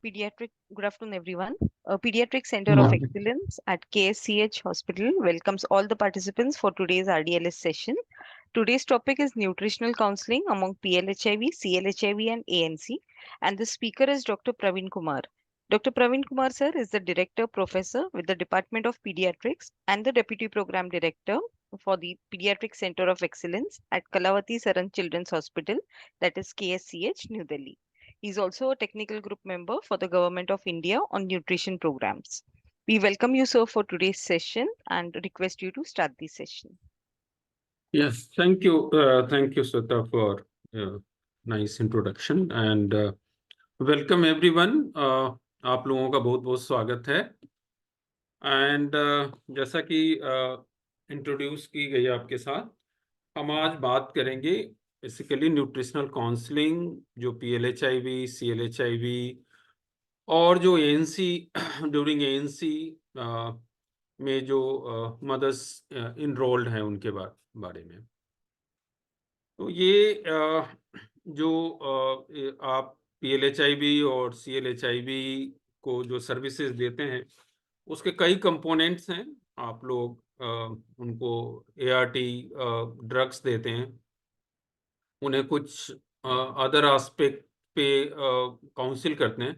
Good afternoon, everyone. Pediatric Center of Morning. Excellence at KSCH Hospital welcomes all the participants for today's RDLS session. Today's topic is nutritional counseling among PLHIV, CLHIV, and ANC. And the speaker is Dr. Praveen Kumar. Dr. Praveen Kumar, sir, is the Director Professor with the Department of Pediatrics and the Deputy Program Director for the Pediatric Center of Excellence at Kalavati Saran Children's Hospital, that is KSCH, New Delhi. He is also a technical group member for the Government of India on nutrition programs. We welcome you, sir, for today's session and request you to start the session. Yes, thank you. Thank you, Sweta, for nice introduction and welcome everyone. आप लोगों का बहुत बहुत स्वागत है and जैसा कि introduce की गई आपके साथ, हम आज बात करेंगे बेसिकली न्यूट्रिशनल काउंसलिंग जो PLHIV, CLHIV और जो ANC ड्यूरिंग ANC में जो मदर्स इनरोल्ड हैं उनके बारे में। तो ये जो आप PLHIV और CLHIV को जो सर्विसेज देते हैं उसके कई कंपोनेंट्स हैं। आप लोग उनको ART ड्रग्स देते हैं, उन्हें कुछ अदर एस्पेक्ट पे काउंसिल करते हैं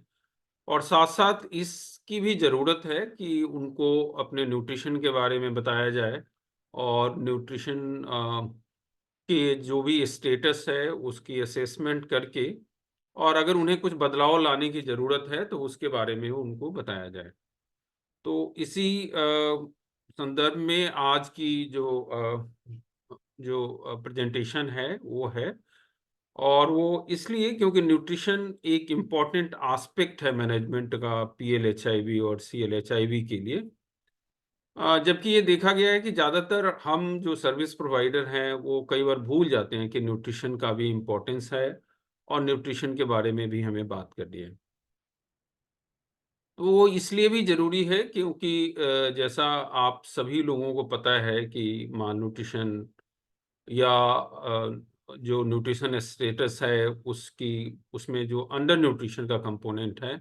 और साथ साथ इसकी भी ज़रूरत है कि उनको अपने न्यूट्रिशन के बारे में बताया जाए और न्यूट्रिशन कि जो भी स्टेटस है उसकी असेसमेंट करके और अगर उन्हें कुछ बदलाव लाने की ज़रूरत है तो उसके बारे में उनको बताया जाए। तो इसी संदर्भ में आज की जो प्रेजेंटेशन है वो है, और वो इसलिए क्योंकि न्यूट्रिशन एक इम्पॉर्टेंट एस्पेक्ट है मैनेजमेंट का PLHIV और CLHIV के लिए। जबकि ये देखा गया है कि ज़्यादातर हम जो सर्विस प्रोवाइडर हैं वो कई बार भूल जाते हैं कि न्यूट्रिशन का भी इम्पोर्टेंस है और न्यूट्रिशन के बारे में भी हमें बात करनी है। तो वो इसलिए भी ज़रूरी है क्योंकि जैसा आप सभी लोगों को पता है कि माल न्यूट्रिशन या जो न्यूट्रिशन स्टेटस है उसमें जो अंडर न्यूट्रिशन का कंपोनेंट है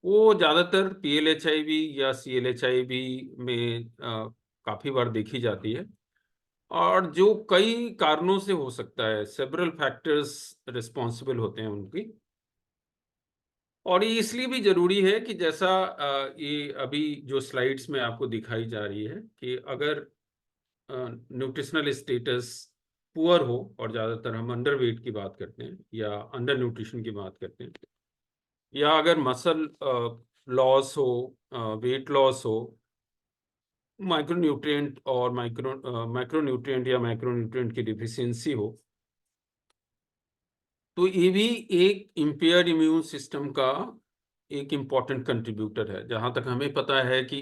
वो ज़्यादातर PLHIV या CLHIV में काफ़ी बार देखी जाती है और जो कई कारणों से हो सकता है, सेवरल फैक्टर्स रिस्पॉन्सिबल होते हैं उनकी। और ये इसलिए भी ज़रूरी है कि जैसा ये अभी जो स्लाइड्स में आपको दिखाई जा रही है कि अगर न्यूट्रिशनल स्टेटस पुअर हो, और ज़्यादातर हम अंडर वेट की बात करते हैं या अंडर न्यूट्रिशन की बात करते हैं, या अगर मसल लॉस हो, वेट लॉस हो, माइक्रोन्यूट्रिएंट और माइक्रोन्यूट्रिएंट या मैक्रोन्यूट्रिएंट की डिफिशियंसी हो, तो ये भी एक इम्पेयर्ड इम्यून सिस्टम का एक इम्पॉर्टेंट कंट्रीब्यूटर है। जहाँ तक हमें पता है कि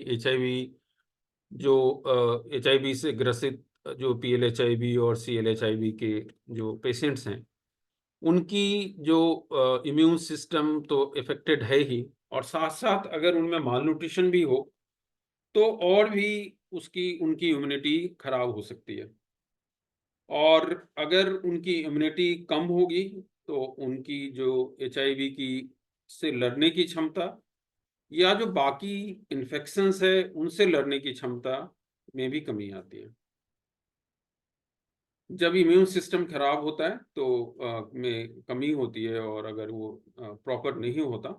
HIV से ग्रसित जो PLHIV और CLHIV के जो पेशेंट्स हैं उनकी जो इम्यून सिस्टम तो इफेक्टेड है ही, और साथ साथ अगर उनमें मालन्यूट्रिशन भी हो तो और भी उनकी इम्यूनिटी खराब हो सकती है। और अगर उनकी इम्यूनिटी कम होगी तो उनकी जो HIV की से लड़ने की क्षमता या जो बाकी इन्फेक्शंस है उनसे लड़ने की क्षमता में भी कमी आती है। जब इम्यून सिस्टम खराब होता है तो में कमी होती है, और अगर वो प्रॉपर नहीं होता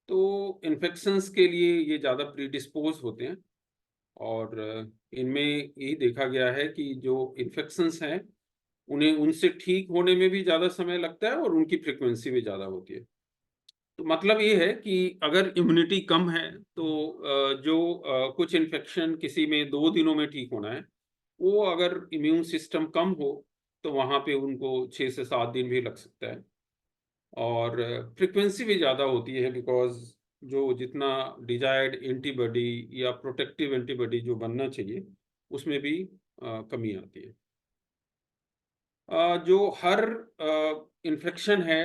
तो इन्फेक्शंस के लिए ये ज़्यादा प्रीडिस्पोज होते हैं। और इनमें यही देखा गया है कि जो इन्फेक्शंस हैं उन्हें उनसे ठीक होने में भी ज़्यादा समय लगता है और उनकी फ्रिक्वेंसी भी ज़्यादा होती है। तो मतलब ये है कि अगर इम्यूनिटी कम है तो कुछ इन्फेक्शन किसी में 2 दिनों में ठीक होना है, वो अगर इम्यून सिस्टम कम हो तो वहाँ पे उनको 6 से 7 दिन भी लग सकता है। और फ्रीक्वेंसी भी ज़्यादा होती है बिकॉज़ जो जितना डिज़ायर्ड एंटीबॉडी या प्रोटेक्टिव एंटीबॉडी जो बनना चाहिए उसमें भी कमी आती है। जो हर इन्फेक्शन है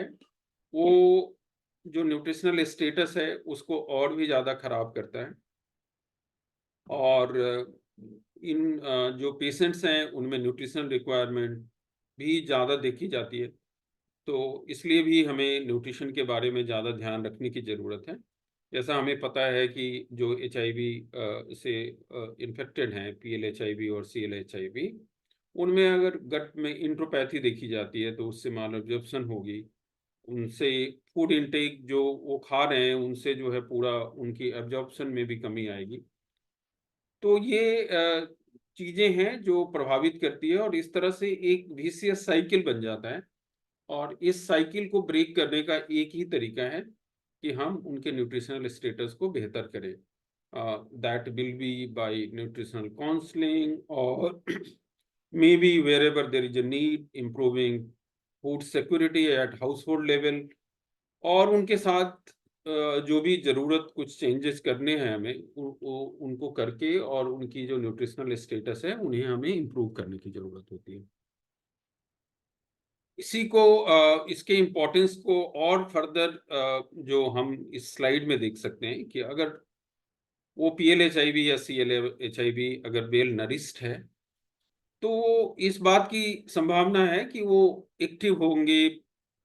वो जो न्यूट्रिशनल स्टेटस है उसको और भी ज़्यादा ख़राब करता है। और इन जो पेशेंट्स हैं उनमें न्यूट्रिशन रिक्वायरमेंट भी ज़्यादा देखी जाती है। तो इसलिए भी हमें न्यूट्रिशन के बारे में ज़्यादा ध्यान रखने की ज़रूरत है। जैसा हमें पता है कि जो HIV से इन्फेक्टेड हैं, PLHIV और CLHIV, उनमें अगर गट में इंट्रोपैथी देखी जाती है तो उससे माल एब्जॉर्प्शन होगी। उनसे फूड इनटेक जो वो खा रहे हैं उनसे जो है पूरा उनकी एब्जॉर्प्शन में भी कमी आएगी। तो ये चीज़ें हैं जो प्रभावित करती है और इस तरह से एक विशियस साइकिल बन जाता है। और इस साइकिल को ब्रेक करने का एक ही तरीका है कि हम उनके न्यूट्रिशनल स्टेटस को बेहतर करें। That will be by nutritional counselling और may be wherever there is a need improving food security at household level, और उनके साथ जो भी ज़रूरत कुछ चेंजेस करने हैं हमें उनको करके और उनकी जो न्यूट्रिशनल स्टेटस है उन्हें हमें इम्प्रूव करने की ज़रूरत होती है। इसी को इसके इम्पोर्टेंस को और फर्दर जो हम इस स्लाइड में देख सकते हैं कि अगर वो PLHIV या CLHIV अगर वेल नरिश्ड है तो इस बात की संभावना है कि वो एक्टिव होंगे,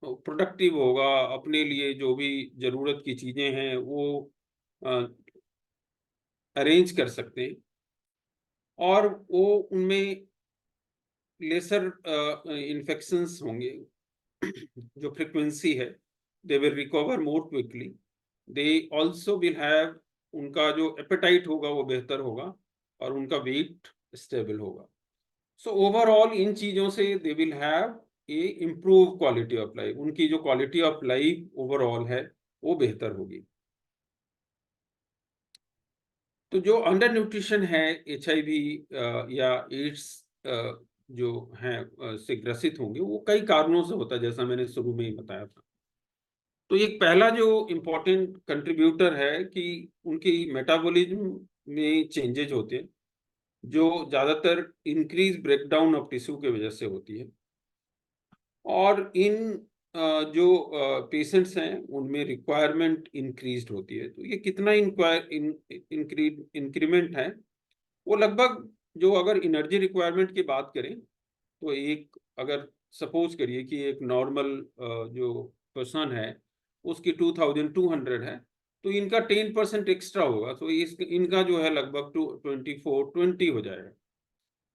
प्रोडक्टिव होगा, अपने लिए जो भी ज़रूरत की चीज़ें हैं वो अरेंज कर सकते हैं और वो उनमें लेसर इन्फेक्शंस होंगे। जो फ्रीक्वेंसी है they will recover more quickly, they also will have, उनका जो एपेटाइट होगा वो बेहतर होगा और उनका वेट स्टेबल होगा। सो ओवरऑल इन चीज़ों से they will have a improve quality of life, उनकी जो क्वालिटी ऑफ लाइफ ओवरऑल है वो बेहतर होगी। तो जो अंडर न्यूट्रिशन है, HIV या एड्स जो हैं से ग्रसित होंगे, वो कई कारणों से होता है, जैसा मैंने शुरू में ही बताया था। तो एक पहला जो इम्पोर्टेंट कंट्रीब्यूटर है कि उनकी मेटाबॉलिज्म में चेंजेज होते हैं, जो ज़्यादातर इंक्रीज ब्रेकडाउन ऑफ टिश्यू की वजह से होती है। और इन जो पेशेंट्स हैं उनमें रिक्वायरमेंट इंक्रीज्ड होती है। तो ये कितना इंक्रीमेंट है, वो लगभग, जो अगर एनर्जी रिक्वायरमेंट की बात करें तो एक, अगर सपोज करिए कि एक नॉर्मल जो पर्सन है उसकी 2200 है, तो इनका 10% एक्स्ट्रा होगा, तो इनका जो है लगभग 2420 हो जाएगा,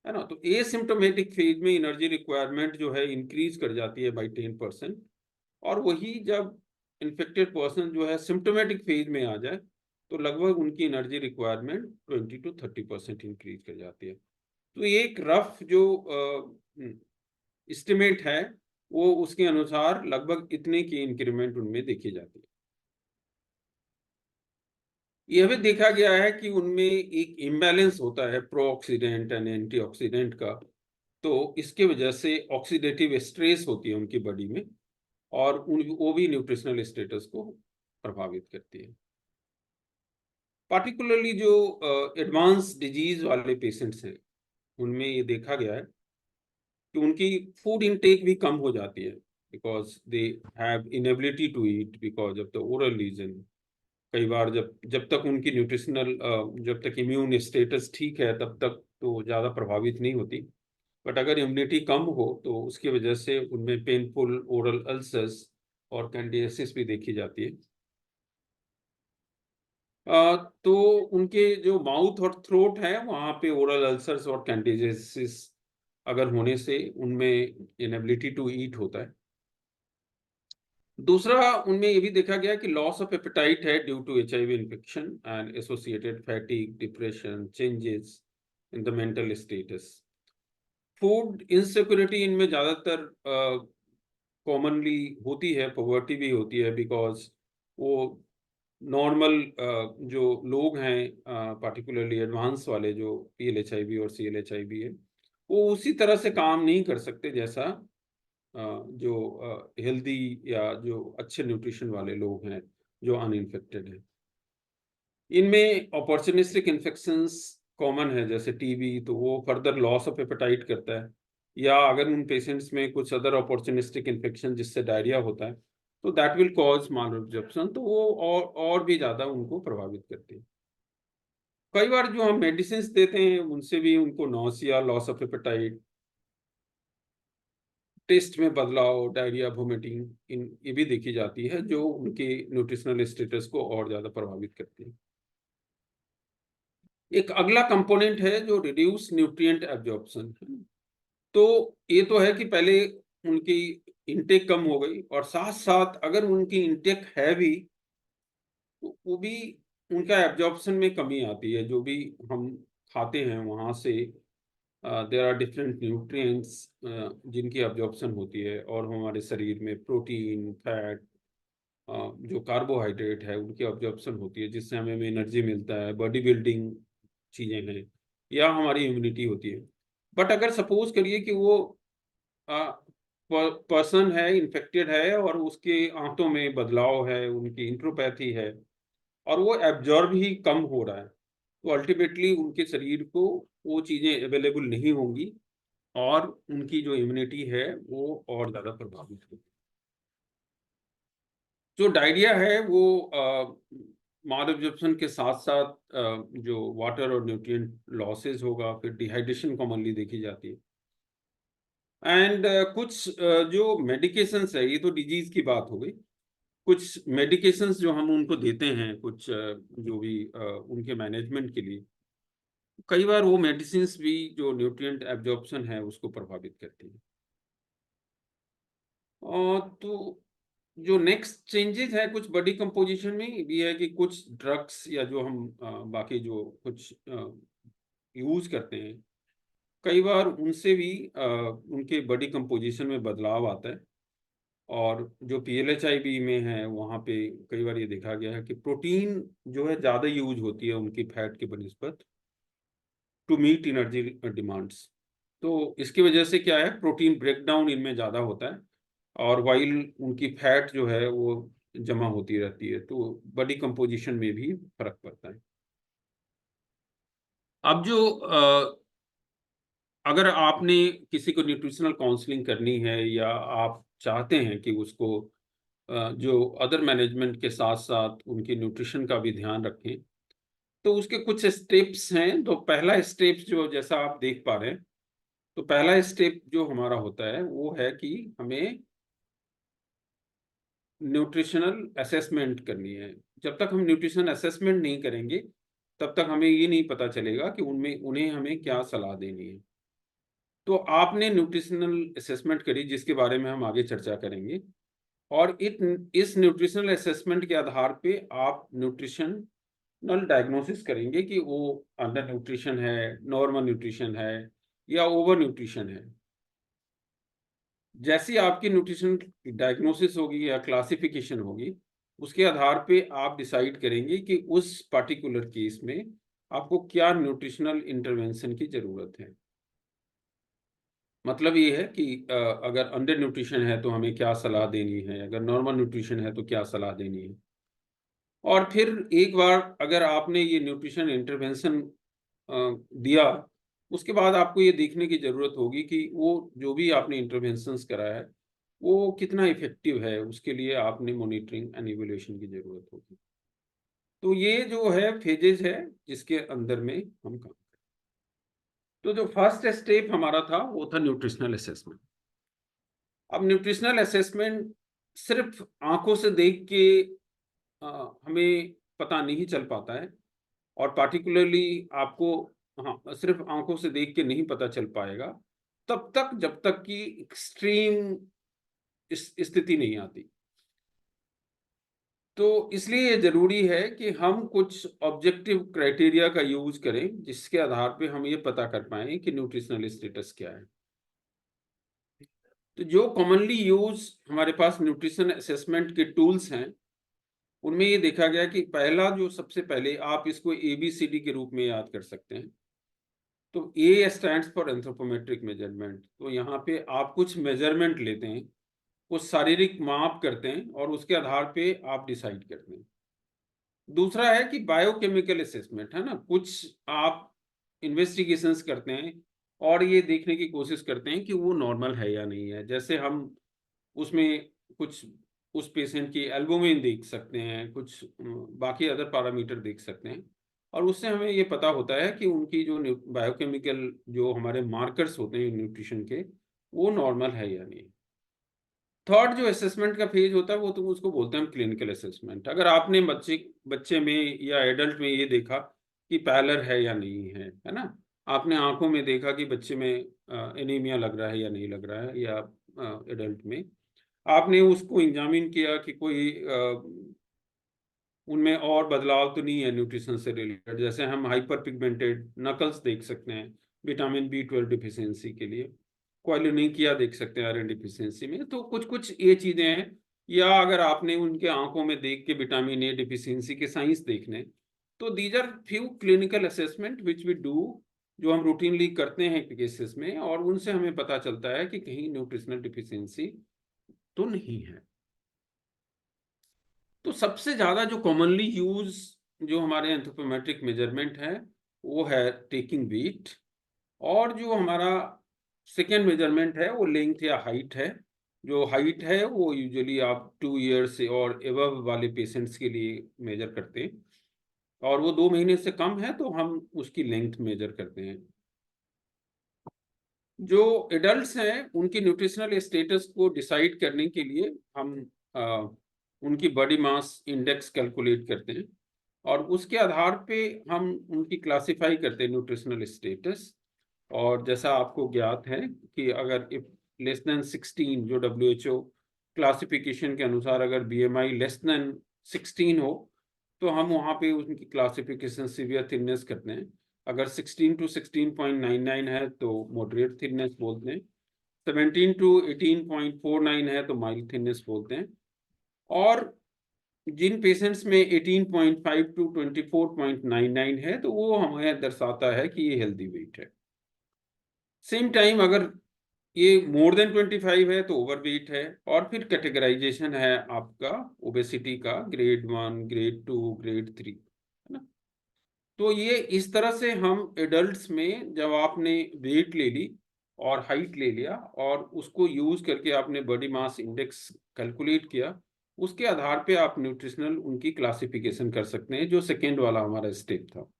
है ना। तो एसिम्प्टोमेटिक फेज में एनर्जी रिक्वायरमेंट जो है इंक्रीज कर जाती है बाई 10%, और वही जब इन्फेक्टेड पर्सन जो है सिम्प्टोमेटिक फेज में आ जाए तो लगभग उनकी एनर्जी रिक्वायरमेंट 20 to 30% इंक्रीज कर जाती है। तो ये एक रफ जो एस्टिमेट है वो उसके अनुसार लगभग इतने की इंक्रीमेंट उनमें देखी जाती है। यह भी देखा गया है कि उनमें एक इम्बैलेंस होता है प्रो ऑक्सीडेंट एंड एंटीऑक्सीडेंट का, तो इसके वजह से ऑक्सीडेटिव स्ट्रेस होती है उनकी बॉडी में और वो भी न्यूट्रिशनल स्टेटस को प्रभावित करती है। पार्टिकुलरली जो एडवांस डिजीज वाले पेशेंट्स हैं उनमें ये देखा गया है कि उनकी फूड इनटेक भी कम हो जाती है, because they have inability to eat because of the oral region. कई बार जब जब तक उनकी न्यूट्रिशनल जब तक इम्यून स्टेटस ठीक है तब तक तो ज़्यादा प्रभावित नहीं होती, बट अगर इम्यूनिटी कम हो तो उसकी वजह से उनमें पेनफुल ओरल अल्सर्स और कैंडिडियासिस भी देखी जाती है। तो उनके जो माउथ और थ्रोट है वहाँ पे ओरल अल्सर्स और कैंडिडियासिस अगर होने से उनमें इनएबिलिटी टू ईट होता है। दूसरा, उनमें ये भी देखा गया कि लॉस ऑफ एपेटाइट है due to HIV infection and associated fatigue, depression, changes in the mental status. Food insecurity इनमें ज़्यादातर कॉमनली होती है, पॉवर्टी भी होती है, बिकॉज वो नॉर्मल जो लोग हैं पार्टिकुलरली एडवांस वाले जो PLHIV और CLHIV है वो उसी तरह से काम नहीं कर सकते जैसा जो हेल्दी या जो अच्छे न्यूट्रिशन वाले लोग हैं जो अनइन्फेक्टेड हैं। इनमें अपॉर्चुनिस्टिक इन्फेक्शंस कॉमन है, जैसे TB, तो वो फर्दर लॉस ऑफ एपेटाइट करता है, या अगर उन पेशेंट्स में कुछ अदर अपॉर्चुनिस्टिक इन्फेक्शन जिससे डायरिया होता है तो that will cause mall absorption, तो वो और भी ज़्यादा उनको प्रभावित करती है। कई बार जो हम मेडिसिन देते हैं उनसे भी उनको nausea, loss of appetite, taste में बदलाव, डायरिया, वोमिटिंग, ये भी देखी जाती है, जो उनके न्यूट्रिशनल स्टेटस को और ज्यादा प्रभावित करती है। एक अगला कंपोनेंट है जो रिड्यूस न्यूट्रिएंट एब्जॉर्प्शन। तो ये तो है कि पहले उनकी इनटेक कम हो गई, और साथ साथ अगर उनकी इनटेक है भी, तो वो भी उनका एब्जॉर्प्शन में कमी आती है। जो भी हम खाते हैं वहां से देयर आर डिफरेंट न्यूट्रिएंट्स जिनकी एब्जॉर्प्शन होती है, और हमारे शरीर में प्रोटीन, फैट, जो कार्बोहाइड्रेट है, उनकी एब्जॉर्प्शन होती है, जिससे हमें एनर्जी मिलता है, बॉडी बिल्डिंग चीजें हैं, या हमारी इम्यूनिटी होती है। बट अगर सपोज करिए कि वो पर्सन है, इन्फेक्टेड है, और उसके आंतों में बदलाव है, उनकी इंट्रोपैथी है, और वो एब्जॉर्ब ही कम हो रहा है, तो अल्टीमेटली उनके शरीर को वो चीजें अवेलेबल नहीं होंगी, और उनकी जो इम्यूनिटी है वो और ज्यादा प्रभावित होगी। जो डायरिया है वो माल एब्जॉर्प्शन के साथ साथ जो वाटर और न्यूट्रिएंट लॉसेस होगा, फिर डिहाइड्रेशन कॉमनली देखी जाती है। एंड कुछ जो मेडिकेशंस है, ये तो डिजीज की बात हो गई। कुछ मेडिकेशंस जो हम उनको देते हैं, कुछ जो भी उनके मैनेजमेंट के लिए, कई बार वो मेडिसिन्स भी जो न्यूट्रिएंट एब्जॉर्प्शन है उसको प्रभावित करती है। और तो जो नेक्स्ट चेंजेस है कुछ बॉडी कंपोजिशन में ये है कि कुछ ड्रग्स, या जो हम बाकी जो कुछ यूज करते हैं, कई बार उनसे भी उनके बॉडी कंपोजिशन में बदलाव आता है। और जो PLHIV में है वहाँ पे कई बार ये देखा गया है कि प्रोटीन जो है ज़्यादा यूज होती है उनकी फैट के बनिस्बत, टू मीट एनर्जी डिमांड्स। तो इसकी वजह से क्या है, प्रोटीन ब्रेकडाउन इनमें ज़्यादा होता है, और वाइल उनकी फैट जो है वो जमा होती रहती है, तो बॉडी कंपोजिशन में भी फर्क पड़ता है। अब जो अगर आपने किसी को न्यूट्रिशनल काउंसलिंग करनी है, या आप चाहते हैं कि उसको जो अदर मैनेजमेंट के साथ साथ उनके न्यूट्रिशन का भी ध्यान रखें, तो उसके कुछ स्टेप्स हैं। तो पहला स्टेप जो जैसा आप देख पा रहे हैं, तो पहला स्टेप जो हमारा होता है वो है कि हमें न्यूट्रिशनल असेसमेंट करनी है। जब तक हम न्यूट्रिशन असेसमेंट नहीं करेंगे, तब तक हमें ये नहीं पता चलेगा कि उनमें उन्हें हमें क्या सलाह देनी है। तो आपने न्यूट्रिशनल असेसमेंट करी, जिसके बारे में हम आगे चर्चा करेंगे, और इस न्यूट्रिशनल असेसमेंट के आधार पे आप न्यूट्रिशनल डायग्नोसिस करेंगे कि वो अंडर न्यूट्रिशन है, नॉर्मल न्यूट्रिशन है, या ओवर न्यूट्रिशन है। जैसी आपकी न्यूट्रिशन डायग्नोसिस होगी या क्लासिफिकेशन होगी, उसके आधार पे आप डिसाइड करेंगे कि उस पर्टिकुलर केस में आपको क्या न्यूट्रिशनल इंटरवेंशन की जरूरत है। मतलब ये है कि अगर अंडर न्यूट्रिशन है तो हमें क्या सलाह देनी है, अगर नॉर्मल न्यूट्रिशन है तो क्या सलाह देनी है। और फिर एक बार अगर आपने ये न्यूट्रिशन इंटरवेंशन दिया, उसके बाद आपको ये देखने की ज़रूरत होगी कि वो जो भी आपने इंटरवेंशंस कराया है, वो कितना इफ़ेक्टिव है, उसके लिए आपने मॉनिटरिंग एंड इवैल्यूएशन की ज़रूरत होगी। तो ये जो है फेजेज़ है, जिसके अंदर में हम काम। तो जो फर्स्ट स्टेप हमारा था, वो था न्यूट्रिशनल असेसमेंट। अब न्यूट्रिशनल असेसमेंट सिर्फ आँखों से देख के हमें पता नहीं चल पाता है, और पार्टिकुलरली आपको, हाँ, सिर्फ आँखों से देख के नहीं पता चल पाएगा, तब तक जब तक कि एक्सट्रीम स्थिति नहीं आती। तो इसलिए ये ज़रूरी है कि हम कुछ ऑब्जेक्टिव क्राइटेरिया का यूज़ करें, जिसके आधार पे हम ये पता कर पाएँ कि न्यूट्रिशनल स्टेटस क्या है। तो जो कॉमनली यूज़ हमारे पास न्यूट्रिशन असेसमेंट के टूल्स हैं, उनमें ये देखा गया कि पहला जो सबसे पहले आप इसको ABCD के रूप में याद कर सकते हैं। तो A stands for anthropometric measurement. तो यहाँ पे आप कुछ मेजरमेंट लेते हैं, कुछ शारीरिक माप करते हैं, और उसके आधार पे आप डिसाइड करते हैं। दूसरा है कि बायोकेमिकल असेसमेंट, है ना, कुछ आप इन्वेस्टिगेशंस करते हैं, और ये देखने की कोशिश करते हैं कि वो नॉर्मल है या नहीं है। जैसे हम उसमें कुछ उस पेशेंट की एल्बुमिन देख सकते हैं, कुछ बाकी अदर पैरामीटर देख सकते हैं, और उससे हमें ये पता होता है कि उनकी जो बायोकेमिकल जो हमारे मार्कर्स होते हैं न्यूट्रिशन के, वो नॉर्मल है या नहीं। थर्ड जो असेसमेंट का फेज होता है वो तो उसको बोलते हैं हम क्लिनिकल असेसमेंट। अगर आपने बच्चे में या एडल्ट में ये देखा कि पैलर है या नहीं है ना, आपने आंखों में देखा कि बच्चे में एनीमिया लग रहा है या नहीं लग रहा है, या एडल्ट में आपने उसको एग्जामिन किया कि कोई उनमें और बदलाव तो नहीं है न्यूट्रिशन से रिलेटेड, जैसे हम हाइपर पिगमेंटेड नकल्स देख सकते हैं विटामिन B12 डिफिशियंसी के लिए, क्वालिनिकिया देख सकते हैं आयरन डिफिशियंसी में, तो कुछ कुछ ये चीजें हैं। या अगर आपने उनके आंखों में देख के विटामिन A डिफिशियंसी के साइंस देखने, तो these are few clinical assessment which we do, जो हम रूटीनली करते हैं केसेस में, और उनसे हमें पता चलता है कि कहीं न्यूट्रिशनल डिफिशियंसी तो नहीं है। तो सबसे ज्यादा जो कॉमनली यूज जो हमारे एंथ्रोपोमेट्रिक मेजरमेंट है वो है टेकिंग वेट, और जो हमारा सेकेंड मेजरमेंट है वो लेंथ या हाइट है। जो हाइट है वो यूजुअली आप 2 ईयर्स से और एबव वाले पेशेंट्स के लिए मेजर करते हैं, और वो 2 महीने से कम है तो हम उसकी लेंथ मेजर करते हैं। जो एडल्ट्स हैं उनकी न्यूट्रिशनल स्टेटस को डिसाइड करने के लिए हम उनकी बॉडी मास इंडेक्स कैलकुलेट करते हैं, और उसके आधार पे हम उनकी क्लासिफाई करते हैं न्यूट्रिशनल स्टेटस। और जैसा आपको ज्ञात है कि अगर इफ लेस देन 16, जो WHO क्लासिफिकेशन के अनुसार अगर BMI लेस देन 16 हो, तो हम वहाँ पे उनकी क्लासिफिकेशन सीवियर थिननेस करते हैं। अगर 16 to 16.99 है तो मॉडरेट थिननेस बोलते हैं, 17 to 18.49 है तो माइल्ड थिननेस बोलते हैं, और जिन पेशेंट्स में 18.5 to 24.99 है तो वो हमें दर्शाता है कि ये हेल्दी वेट है। सेम टाइम अगर ये मोर देन 25 है तो ओवरवेट है। और फिर कैटेगराइजेशन है आपका ओबेसिटी का, ग्रेड 1, ग्रेड 2, ग्रेड 3, है ना। तो ये इस तरह से हम एडल्ट्स में जब आपने वेट ले ली और हाइट ले लिया और उसको यूज करके आपने बॉडी मास इंडेक्स कैलकुलेट किया, उसके आधार पे आप न्यूट्रिशनल उनकी क्लासिफिकेशन कर सकते हैं, जो सेकेंड वाला हमारा स्टेप था।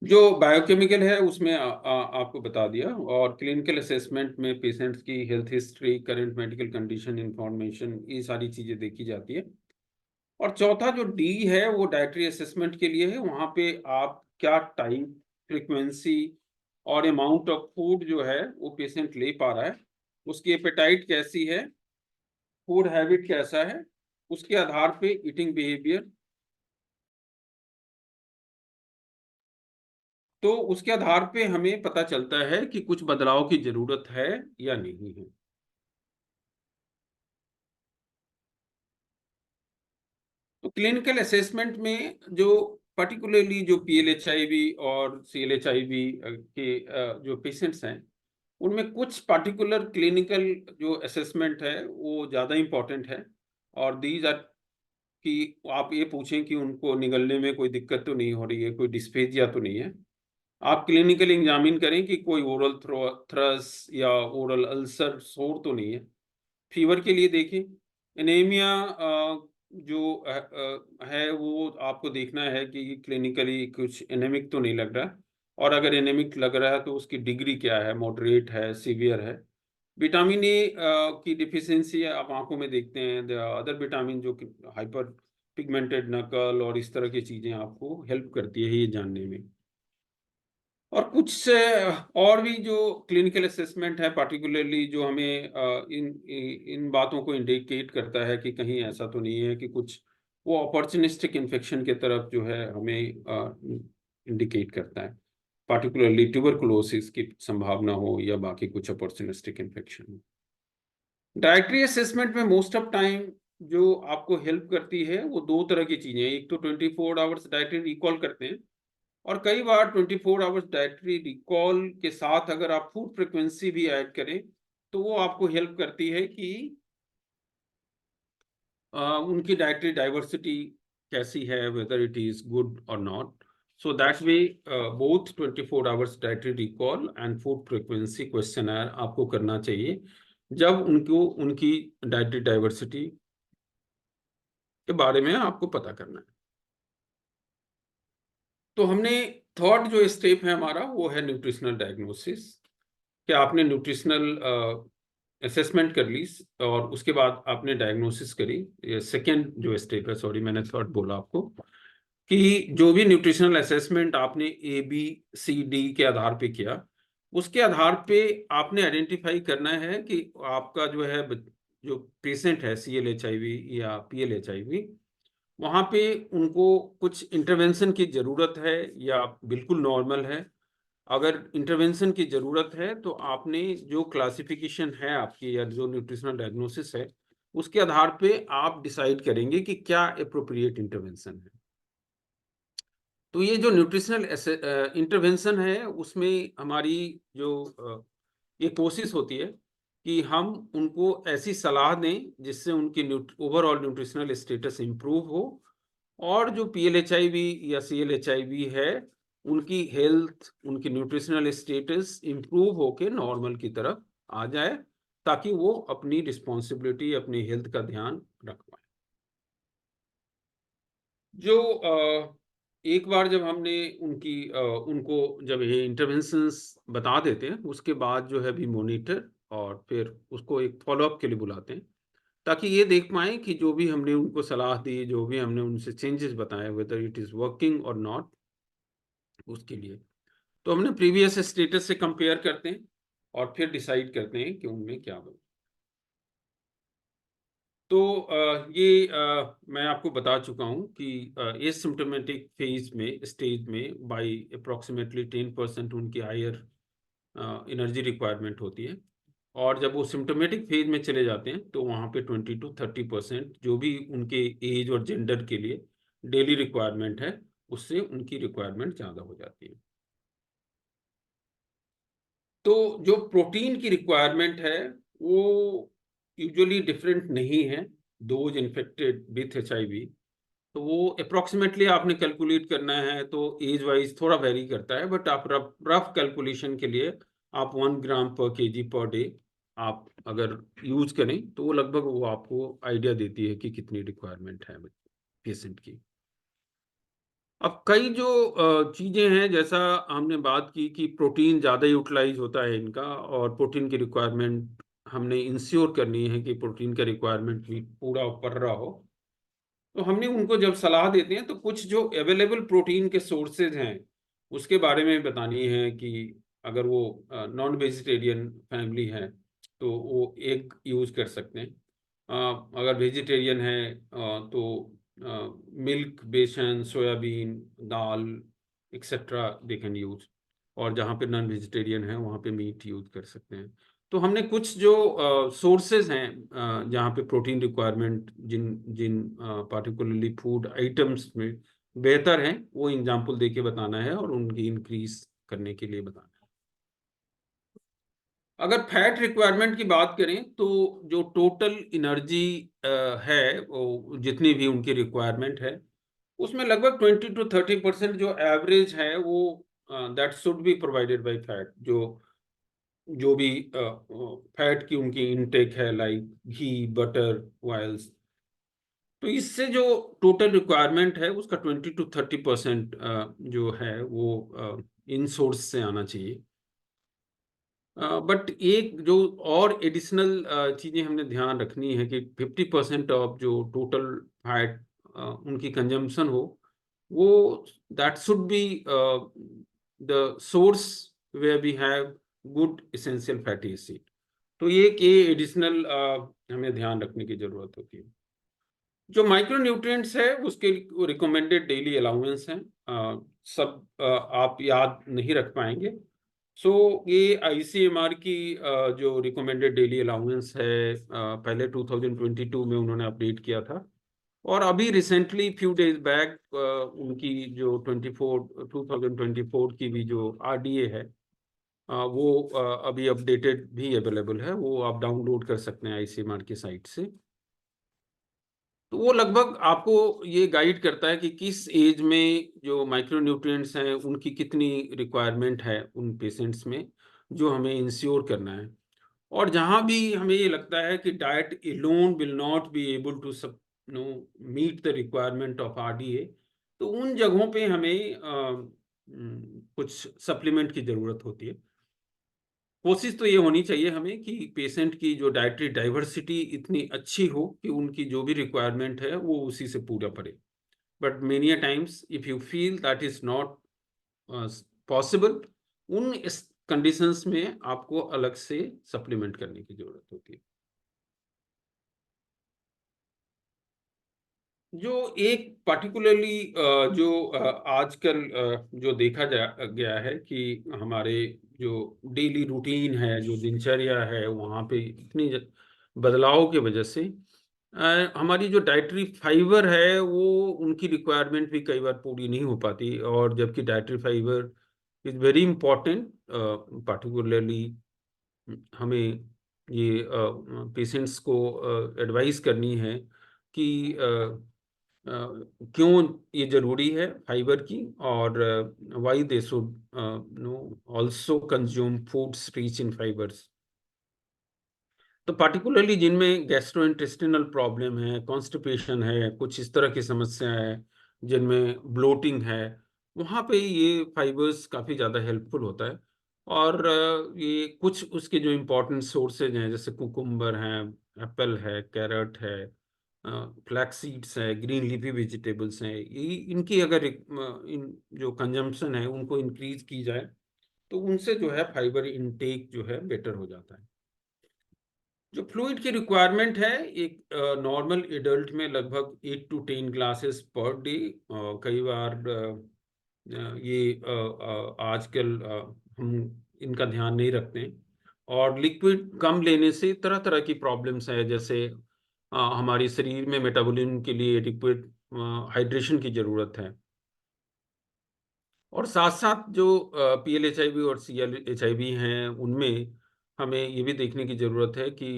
जो बायोकेमिकल है उसमें आपको बता दिया, और क्लिनिकल असेसमेंट में पेशेंट्स की health history, current medical condition information, ये सारी चीजें देखी जाती है। और चौथा जो D है वो डाइटरी असेसमेंट के लिए है। वहां पे आप क्या टाइप, फ्रीक्वेंसी और अमाउंट ऑफ फूड जो है वो पेशेंट ले पा रहा है, उसकी एपेटाइट कैसी है, फूड हैबिट कैसा है, उसके आधार पे ईटिंग बिहेवियर, तो उसके आधार पे हमें पता चलता है कि कुछ बदलाव की जरूरत है या नहीं है। तो क्लिनिकल असेसमेंट में जो पर्टिकुलरली जो PLHIV और CLHIV के जो पेशेंट्स हैं, उनमें कुछ पर्टिकुलर क्लिनिकल जो असेसमेंट है वो ज़्यादा इम्पोर्टेंट है। और दीज आर कि आप ये पूछें कि उनको निगलने में कोई दिक्कत तो नहीं हो रही है, कोई डिस्फेजिया तो नहीं है। आप क्लिनिकल एग्जामिन करें कि कोई ओरल थ्रस या ओरल अल्सर सोर तो नहीं है। फीवर के लिए देखें, एनीमिया जो है वो आपको देखना है कि क्लिनिकली कुछ एनेमिक तो नहीं लग रहा, और अगर एनेमिक लग रहा है तो उसकी डिग्री क्या है, मॉडरेट है, सीवियर है। विटामिन ए की डिफिशियंसी आप आंखों में देखते हैं, अदर विटामिन जो हाइपर पिगमेंटेड नकल और इस तरह की चीजें आपको हेल्प करती है ये जानने में। और कुछ और भी जो क्लिनिकल असेसमेंट है पर्टिकुलरली जो हमें इन बातों को इंडिकेट करता है कि कहीं ऐसा तो नहीं है कि कुछ वो अपॉर्चुनिस्टिक इन्फेक्शन के तरफ जो है हमें इंडिकेट करता है, पर्टिकुलरली ट्यूबरकुलोसिस की संभावना हो या बाकी कुछ अपॉर्चुनिस्टिक इन्फेक्शन हो। डाइटरी असेसमेंट में मोस्ट ऑफ टाइम जो आपको हेल्प करती है वो दो तरह की चीजें हैं। एक तो 24 आवर्स डाइटरी रिकॉल करते हैं, और कई बार 24 आवर्स डाइटरी रिकॉल के साथ अगर आप फूड फ्रिक्वेंसी भी ऐड करें तो वो आपको हेल्प करती है कि उनकी डाइटरी डाइवर्सिटी कैसी है, वेदर इट इज गुड और नॉट। So that we both 24 hours dietary recall and food frequency questionnaire आपको करना चाहिए जब उनको उनकी डाइटरी डाइवर्सिटी के बारे में आपको पता करना है। तो हमने थर्ड जो स्टेप है हमारा वो है न्यूट्रिशनल डायग्नोसिस, कि आपने न्यूट्रिशनल असेसमेंट कर ली और उसके बाद आपने डायग्नोसिस करी, सेकेंड जो स्टेप है, सॉरी मैंने थर्ड बोला आपको, कि जो भी न्यूट्रिशनल असेसमेंट आपने ABCD के आधार पे किया, उसके आधार पे आपने आइडेंटिफाई करना है कि आपका जो है जो पेशेंट है CLHIV या PLHIV, वहाँ पे उनको कुछ इंटरवेंशन की ज़रूरत है या बिल्कुल नॉर्मल है। अगर इंटरवेंशन की ज़रूरत है तो आपने जो क्लासिफिकेशन है आपकी या जो न्यूट्रिशनल डायग्नोसिस है, उसके आधार पे आप डिसाइड करेंगे कि क्या एप्रोप्रिएट इंटरवेंशन है। तो ये जो न्यूट्रिशनल इंटरवेंशन है, उसमें हमारी जो ये कोशिश होती है कि हम उनको ऐसी सलाह दें जिससे उनकी ओवरऑल न्यूट्रिशनल स्टेटस इम्प्रूव हो, और जो PLHIV या CLHIV है, उनकी हेल्थ, उनकी न्यूट्रिशनल स्टेटस इम्प्रूव होके नॉर्मल की तरफ आ जाए, ताकि वो अपनी रिस्पॉन्सिबिलिटी, अपनी हेल्थ का ध्यान रख पाए। जो एक बार जब हमने उनको जब ये इंटरवेंशंस बता देते हैं, उसके बाद जो है भी मॉनिटर और फिर उसको एक फॉलोअप के लिए बुलाते हैं, ताकि ये देख पाएँ कि जो भी हमने उनको सलाह दी, जो भी हमने उनसे चेंजेस बताए, वेदर इट इज़ वर्किंग और नॉट, उसके लिए। तो हमने प्रीवियस स्टेटस से कंपेयर करते हैं और फिर डिसाइड करते हैं कि उनमें क्या बदला। तो मैं आपको बता चुका हूँ कि एसिम्प्टोमेटिक फेज में, स्टेज में बाय अप्रॉक्सीमेटली 10% उनकी हायर एनर्जी रिक्वायरमेंट होती है, और जब वो सिम्प्टोमेटिक फेज में चले जाते हैं तो वहाँ पे 20 to 30% जो भी उनके एज और जेंडर के लिए डेली रिक्वायरमेंट है, उससे उनकी रिक्वायरमेंट ज़्यादा हो जाती है। तो जो प्रोटीन की रिक्वायरमेंट है, वो यूजुअली डिफरेंट नहीं है दोज इन्फेक्टेड विथ HIV। तो वो अप्रॉक्सीमेटली आपने कैलकुलेट करना है, तो एज वाइज थोड़ा वेरी करता है, बट आप रफ कैलकुलेशन के लिए आप 1 ग्राम पर केजी पर डे आप अगर यूज करें तो वो लगभग वो आपको आइडिया देती है कि कितनी रिक्वायरमेंट है पेशेंट की। अब कई जो चीज़ें हैं, जैसा हमने बात की कि प्रोटीन ज़्यादा यूटिलाइज होता है इनका, और प्रोटीन की रिक्वायरमेंट हमने इंश्योर करनी है कि प्रोटीन का रिक्वायरमेंट भी पूरा कर रहा हो। तो हमने उनको जब सलाह देते हैं तो कुछ जो अवेलेबल प्रोटीन के सोर्सेज हैं, उसके बारे में बतानी है कि अगर वो नॉन वेजिटेरियन फैमिली है तो वो एग यूज कर सकते हैं। अगर वेजिटेरियन है तो मिल्क, बेसन, soybean, dal etcetera they can use, और जहाँ पे नॉन वेजिटेरियन है वहाँ पे मीट यूज कर सकते हैं। तो हमने कुछ जो सोर्सेज हैं जहाँ पे प्रोटीन रिक्वायरमेंट जिन जिन पार्टिकुलरली फूड आइटम्स में बेहतर हैं, वो एग्जांपल देके बताना है और उनकी इंक्रीज करने के लिए बताना है। अगर फैट रिक्वायरमेंट की बात करें तो जो टोटल एनर्जी है, वो जितनी भी उनकी रिक्वायरमेंट है, उसमें लगभग 20 to 30% जो एवरेज है वो that should be provided by fat. जो जो भी फैट की उनकी इनटेक है, लाइक घी, बटर, ऑयल्स, तो इससे जो टोटल रिक्वायरमेंट है उसका 20 to 30% जो है वो इन सोर्स से आना चाहिए। बट एक जो और एडिशनल चीज़ें हमने ध्यान रखनी है कि 50% ऑफ जो टोटल फैट उनकी कंजम्पशन हो, वो that should be the source where we have good essential fatty acid. तो ये एडिशनल हमें ध्यान रखने की ज़रूरत होती है। जो माइक्रो न्यूट्रिएंट्स है उसके रिकमेंडेड डेली अलाउंस हैं, सब आप याद नहीं रख पाएंगे। सो ये ICMR की जो रिकमेंडेड डेली अलाउंस है, पहले 2022 में उन्होंने अपडेट किया था, और अभी रिसेंटली फ्यू डेज बैक उनकी जो 2024 की भी जो RDA है, वो अभी अपडेटेड भी अवेलेबल है, वो आप डाउनलोड कर सकते हैं ICMR की साइट से। तो वो लगभग आपको ये गाइड करता है कि किस एज में जो माइक्रोन्यूट्रिएंट्स हैं उनकी कितनी रिक्वायरमेंट है उन पेशेंट्स में, जो हमें इंश्योर करना है। और जहाँ भी हमें ये लगता है कि diet alone will not be able to no meet the requirement of RDA, तो उन जगहों पे हमें कुछ सप्लीमेंट की ज़रूरत होती है। कोशिश तो ये होनी चाहिए हमें कि पेशेंट की जो डाइटरी डाइवर्सिटी इतनी अच्छी हो कि उनकी जो भी रिक्वायरमेंट है वो उसी से पूरा पड़े। But many a times if you feel that is not possible, उन इस कंडीशंस में आपको अलग से सप्लीमेंट करने की जरूरत होती है। जो एक पार्टिकुलरली जो आजकल जो देखा गया है कि हमारे जो डेली रूटीन है, जो दिनचर्या है, वहाँ पे इतनी बदलाव की वजह से हमारी जो डाइटरी फाइबर है वो उनकी रिक्वायरमेंट भी कई बार पूरी नहीं हो पाती, और जबकि dietary fibre is very important, particularly हमें ये पेशेंट्स को एडवाइस करनी है कि क्यों ये जरूरी है फाइबर की, और why they should know also consume foods rich in fibres. तो पार्टिकुलरली जिनमें गैस्ट्रोइंटेस्टिनल प्रॉब्लम है, कॉन्स्टिपेशन है, कुछ इस तरह की समस्या है, जिनमें ब्लोटिंग है, वहाँ पे ये फाइबर्स काफ़ी ज़्यादा हेल्पफुल होता है। और ये कुछ उसके जो इम्पोर्टेंट सोर्सेज हैं, जैसे कुकुम्बर हैं, एप्पल है, कैरट है, फ्लैक्स सीड्स है, ग्रीन लीफी वेजिटेबल्स हैं, ये इनकी अगर इन जो कंजम्पशन है उनको इंक्रीज की जाए तो उनसे जो है फाइबर इनटेक जो है बेटर हो जाता है। जो फ्लूइड की रिक्वायरमेंट है, एक नॉर्मल एडल्ट में लगभग 8 to 10 ग्लासेस पर डे। कई बार ये आजकल हम इनका ध्यान नहीं रखते हैं, और लिक्विड कम लेने से तरह तरह की प्रॉब्लम्स है, जैसे हमारी शरीर में मेटाबॉलिज्म के लिए एडिक्वेट हाइड्रेशन की ज़रूरत है। और साथ-साथ जो पीएल-एचआईवी और सीएल-एचआईवी हैं, उनमें हमें ये भी देखने की ज़रूरत है कि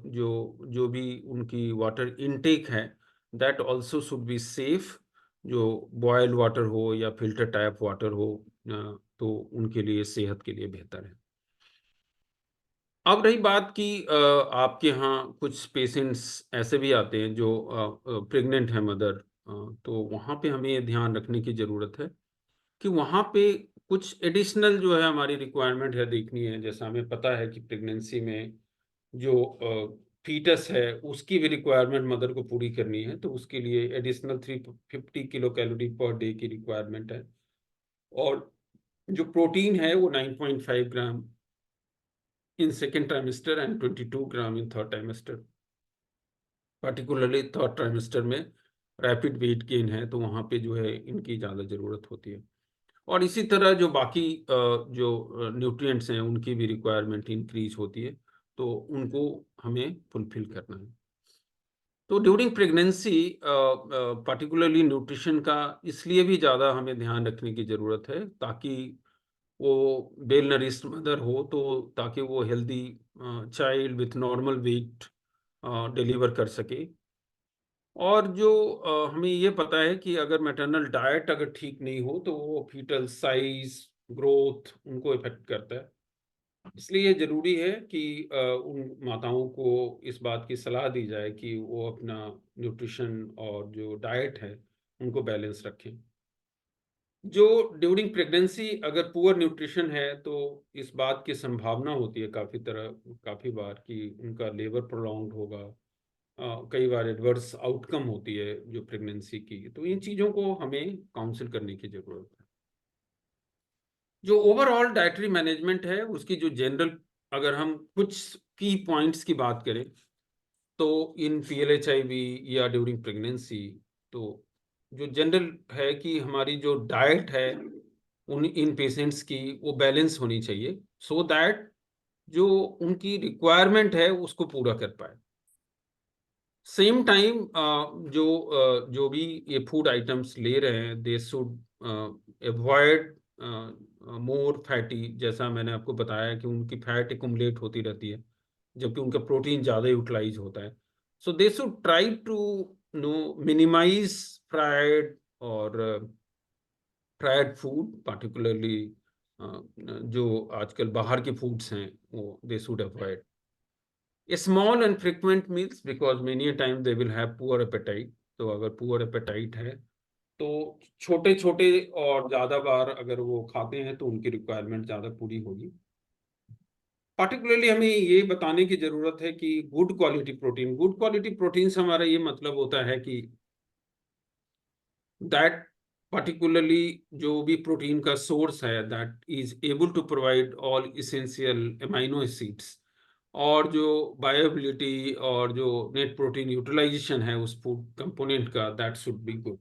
जो जो भी उनकी वाटर इनटेक है, that also should be safe. जो बॉइल्ड वाटर हो या फ़िल्टर टाइप वाटर हो, तो उनके लिए सेहत के लिए बेहतर है। अब रही बात कि आपके यहाँ कुछ पेशेंट्स ऐसे भी आते हैं जो प्रेग्नेंट हैं मदर, तो वहाँ पे हमें ये ध्यान रखने की ज़रूरत है कि वहाँ पे कुछ एडिशनल जो है हमारी रिक्वायरमेंट है देखनी है। जैसा हमें पता है कि प्रेगनेंसी में जो फीटस है उसकी भी रिक्वायरमेंट मदर को पूरी करनी है, तो उसके लिए additional 350 kilo calorie per day की रिक्वायरमेंट है। और जो प्रोटीन है वो 9.5 gram in second trimester and 22 gram in third trimester. Particularly third trimester में रैपिड वेट गेन है, तो वहाँ पे जो है इनकी ज़्यादा ज़रूरत होती है। और इसी तरह जो बाकी जो न्यूट्रिएंट्स हैं उनकी भी रिक्वायरमेंट इंक्रीज होती है, तो उनको हमें फुलफिल करना है। तो ड्यूरिंग प्रेगनेंसी पर्टिकुलरली न्यूट्रिशन का इसलिए भी ज़्यादा हमें ध्यान रखने की ज़रूरत है, ताकि वो वेल नरिश्ड मदर हो, तो ताकि वो healthy child with normal weight deliver कर सके। और जो हमें ये पता है कि अगर मैटरनल डाइट अगर ठीक नहीं हो तो वो फीटल साइज, ग्रोथ उनको इफेक्ट करता है। इसलिए ज़रूरी है कि उन माताओं को इस बात की सलाह दी जाए कि वो अपना न्यूट्रिशन और जो डाइट है उनको बैलेंस रखें। जो ड्यूरिंग प्रेगनेंसी अगर पुअर न्यूट्रिशन है तो इस बात की संभावना होती है काफ़ी बार कि उनका लेबर प्रोलॉन्ग्ड होगा। कई बार एडवर्स आउटकम होती है जो प्रेगनेंसी की, तो इन चीज़ों को हमें काउंसिल करने की ज़रूरत है। जो ओवरऑल डाइटरी मैनेजमेंट है उसकी जो जनरल, अगर हम कुछ की पॉइंट्स की बात करें, तो इन पीएलएचआईवी या ड्यूरिंग प्रेगनेंसी, तो जो जनरल है कि हमारी जो डाइट है उन इन पेशेंट्स की वो बैलेंस होनी चाहिए, सो दैट जो उनकी रिक्वायरमेंट है उसको पूरा कर पाए। सेम टाइम जो भी ये फूड आइटम्स ले रहे हैं दे शुड अवॉइड मोर फैटी। जैसा मैंने आपको बताया कि उनकी फैट एक्युमुलेट होती रहती है, जबकि उनका प्रोटीन ज़्यादा यूटिलाइज होता है। So they should try to no minimise fried और फ्राइड फूड, पार्टिकुलरली जो आजकल बाहर के फूड्स हैं वो they should avoid small and frequent meals, because many a time they will have poor appetite। तो अगर poor appetite है तो छोटे छोटे और ज़्यादा बार अगर वो खाते हैं तो उनकी रिक्वायरमेंट ज़्यादा पूरी होगी। पार्टिकुलरली हमें ये बताने की जरूरत है कि गुड क्वालिटी प्रोटीन से हमारा ये मतलब होता है कि दैट particularly जो भी प्रोटीन का सोर्स है that is able to provide all essential amino acids, और जो बायोबिलिटी और जो नेट प्रोटीन यूटिलाइजेशन है उस फूड कंपोनेंट का, दैट शुड बी गुड।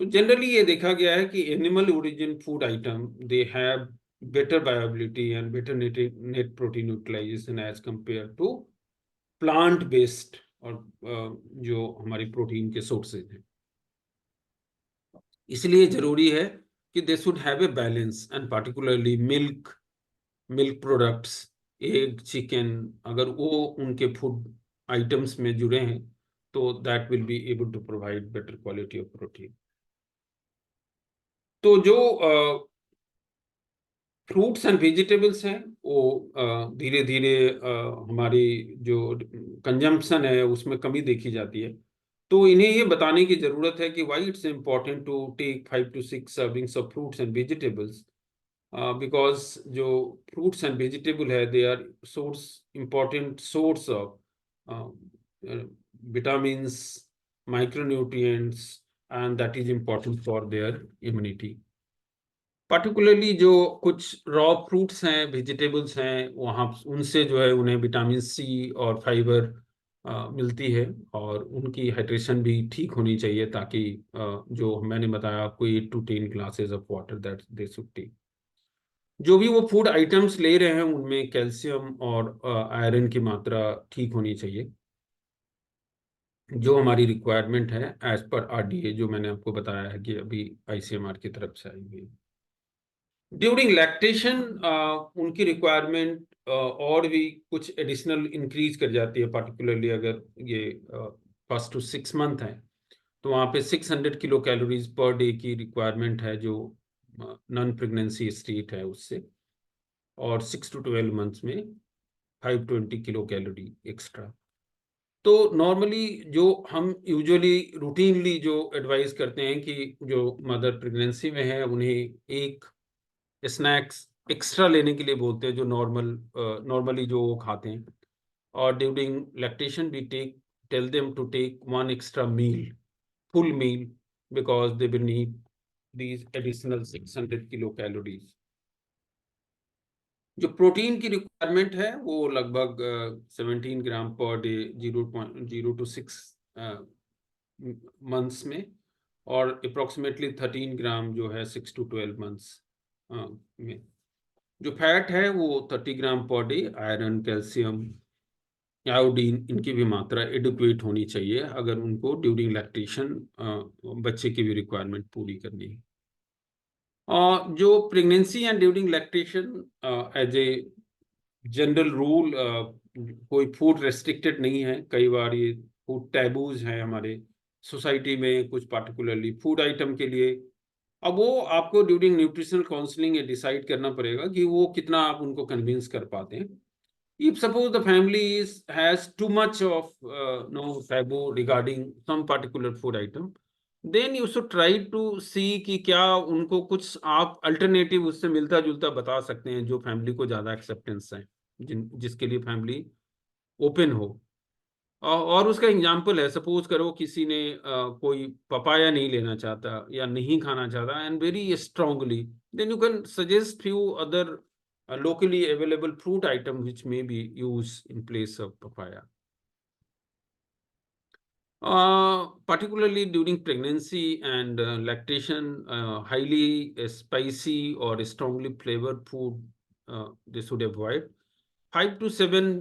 तो जनरली ये देखा गया है कि animal origin food item they have better bioavailability and better net protein utilisation as compared to plant based और जो हमारी प्रोटीन के सोर्सेज हैं। इसलिए जरूरी है कि they should have a balance, and particularly milk products, egg, chicken, अगर वो उनके फूड आइटम्स में जुड़े हैं तो that will be able to provide better quality of protein. तो जो फ्रूट्स एंड वेजिटेबल्स हैं वो धीरे धीरे हमारी जो कंजम्पशन है उसमें कमी देखी जाती है। तो इन्हें ये बताने की जरूरत है कि why it's important to take 5 to 6 servings of fruits and vegetables, because जो फ्रूट्स एंड वेजिटेबल है they are important source of vitamins, micronutrients, and that is important for their immunity. Particularly जो कुछ रॉ फ्रूट्स हैं, vegetables हैं, वहाँ उनसे जो है उन्हें विटामिन सी और फाइबर मिलती है, और उनकी हाइड्रेशन भी ठीक होनी चाहिए ताकि जो मैंने बताया आपको 8 to 10 glasses of water that they should take. जो भी वो फूड आइटम्स ले रहे हैं उनमें कैल्शियम और आयरन की मात्रा ठीक होनी चाहिए, जो हमारी रिक्वायरमेंट है एज पर RDA, जो मैंने आपको बताया है कि अभी ICMR की तरफ से आई हुई है। ड्यूरिंग लैक्टेशन उनकी रिक्वायरमेंट और भी कुछ एडिशनल इंक्रीज कर जाती है, पर्टिकुलरली अगर ये 1st to 6 मंथ है तो वहाँ पे 600 किलो कैलोरीज पर डे की रिक्वायरमेंट है जो नॉन प्रेगनेंसी स्टेट है उससे, और 6 to 12 मंथ्स में 520 किलो कैलोरी एक्स्ट्रा। तो नॉर्मली जो हम यूजुअली रूटीनली जो एडवाइस करते हैं कि जो मदर प्रेगनेंसी में है उन्हें एक स्नैक्स एक्स्ट्रा लेने के लिए बोलते हैं, जो नॉर्मली जो वो खाते हैं, और ड्यूरिंग लैक्टेशन भी tell them to take one extra meal, full meal, because they will need these additional 600 kilo calories. जो प्रोटीन की रिक्वायरमेंट है वो लगभग 17 ग्राम पर डे 0.0 to 6 मंथ्स में, और अप्रोक्सीमेटली 13 ग्राम जो है 6 to 12 मंथ्स में। जो फैट है वो 30 ग्राम per day. Iron, calcium, iodine, इनकी भी मात्रा एडुक्वेट होनी चाहिए अगर उनको ड्यूरिंग लैक्टेशन बच्चे की भी रिक्वायरमेंट पूरी करनी है। जो pregnancy and during lactation as a general rule कोई फूड रेस्ट्रिक्टेड नहीं है। कई बार ये फूड टैबूज हैं हमारे सोसाइटी में कुछ पार्टिकुलरली फूड आइटम के लिए। अब वो आपको ड्यूरिंग न्यूट्रिशनल काउंसलिंग ये डिसाइड करना पड़ेगा कि वो कितना आप उनको कन्विंस कर पाते हैं। If suppose the family has too much of no taboo regarding some particular food item, then you should try to see कि क्या उनको कुछ आप अल्टरनेटिव उससे मिलता जुलता बता सकते हैं जो फैमिली को ज़्यादा एक्सेप्टेंस है, जिसके लिए फैमिली ओपन हो। और उसका एग्जाम्पल है, सपोज करो किसी ने कोई पपाया नहीं लेना चाहता या नहीं खाना चाहता and very strongly, then you can suggest few other locally available fruit item which may be used in place of papaya. Particularly during pregnancy and lactation, highly spicy or strongly flavored food they should avoid. 5 to 7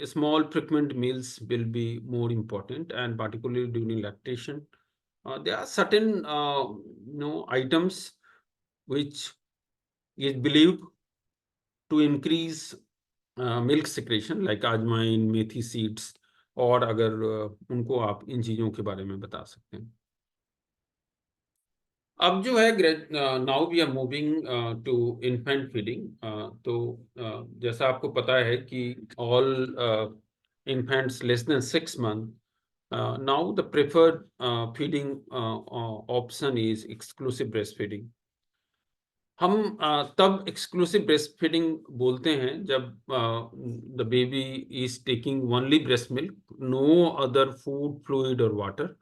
small frequent meals will be more important, and particularly during lactation. There are certain items which is believed to increase milk secretion like अजवाइन, मेथी seeds, और अगर उनको आप इन चीज़ों के बारे में बता सकते हैं। अब जो है now we are moving to infant feeding. तो जैसा आपको पता है कि all infants less than 6 month now the preferred feeding option is exclusive breast feeding. हम तब एक्सक्लूसिव ब्रेस्ट फीडिंग बोलते हैं जब the baby is taking only breast milk, no other food, fluid और water.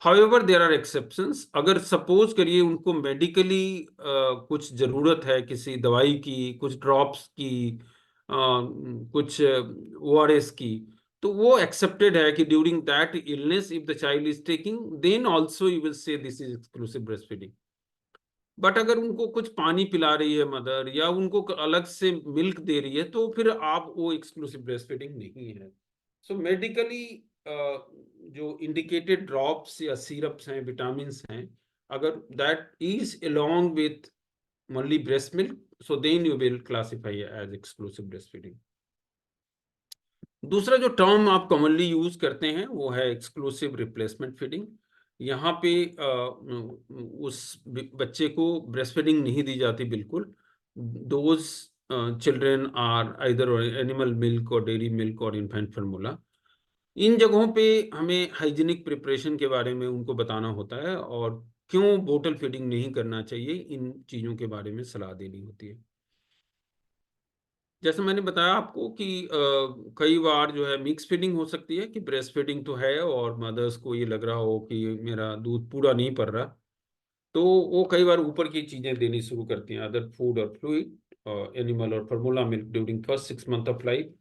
However there are exceptions. अगर suppose करिए उनको medically कुछ ज़रूरत है किसी दवाई की, कुछ ड्रॉप्स की, कुछ ओआरएस की, तो वो एक्सेप्टेड है कि during that illness if the child is taking, then also you will say this is exclusive breast feeding. But अगर उनको कुछ पानी पिला रही है मदर, या उनको अलग से मिल्क दे रही है, तो फिर आप वो एक्सक्लूसिव ब्रेस्ट फीडिंग नहीं है। सो मेडिकली जो इंडिकेटेड ड्रॉप्स या सिरप्स हैं, विटामिन हैं, अगर that is along with only breast milk, so then you will classify as exclusive breast feeding. दूसरा जो टर्म आप कॉमनली यूज करते हैं वो है एक्सक्लूसिव रिप्लेसमेंट फीडिंग। यहाँ पे उस बच्चे को ब्रेस्ट फीडिंग नहीं दी जाती बिल्कुल। Those children are either animal milk और डेयरी मिल्क और इन्फेंट फार्मूला। इन जगहों पे हमें हाइजीनिक प्रिपरेशन के बारे में उनको बताना होता है, और क्यों बोतल फीडिंग नहीं करना चाहिए, इन चीज़ों के बारे में सलाह देनी होती है। जैसे मैंने बताया आपको कि कई बार जो है मिक्स फीडिंग हो सकती है, कि ब्रेस्ट फीडिंग तो है और मदर्स को ये लग रहा हो कि मेरा दूध पूरा नहीं पड़ रहा, तो वो कई बार ऊपर की चीज़ें देनी शुरू करती हैं, अदर फूड और फ्लूइड, एनिमल और formula milk during first 6 months of life.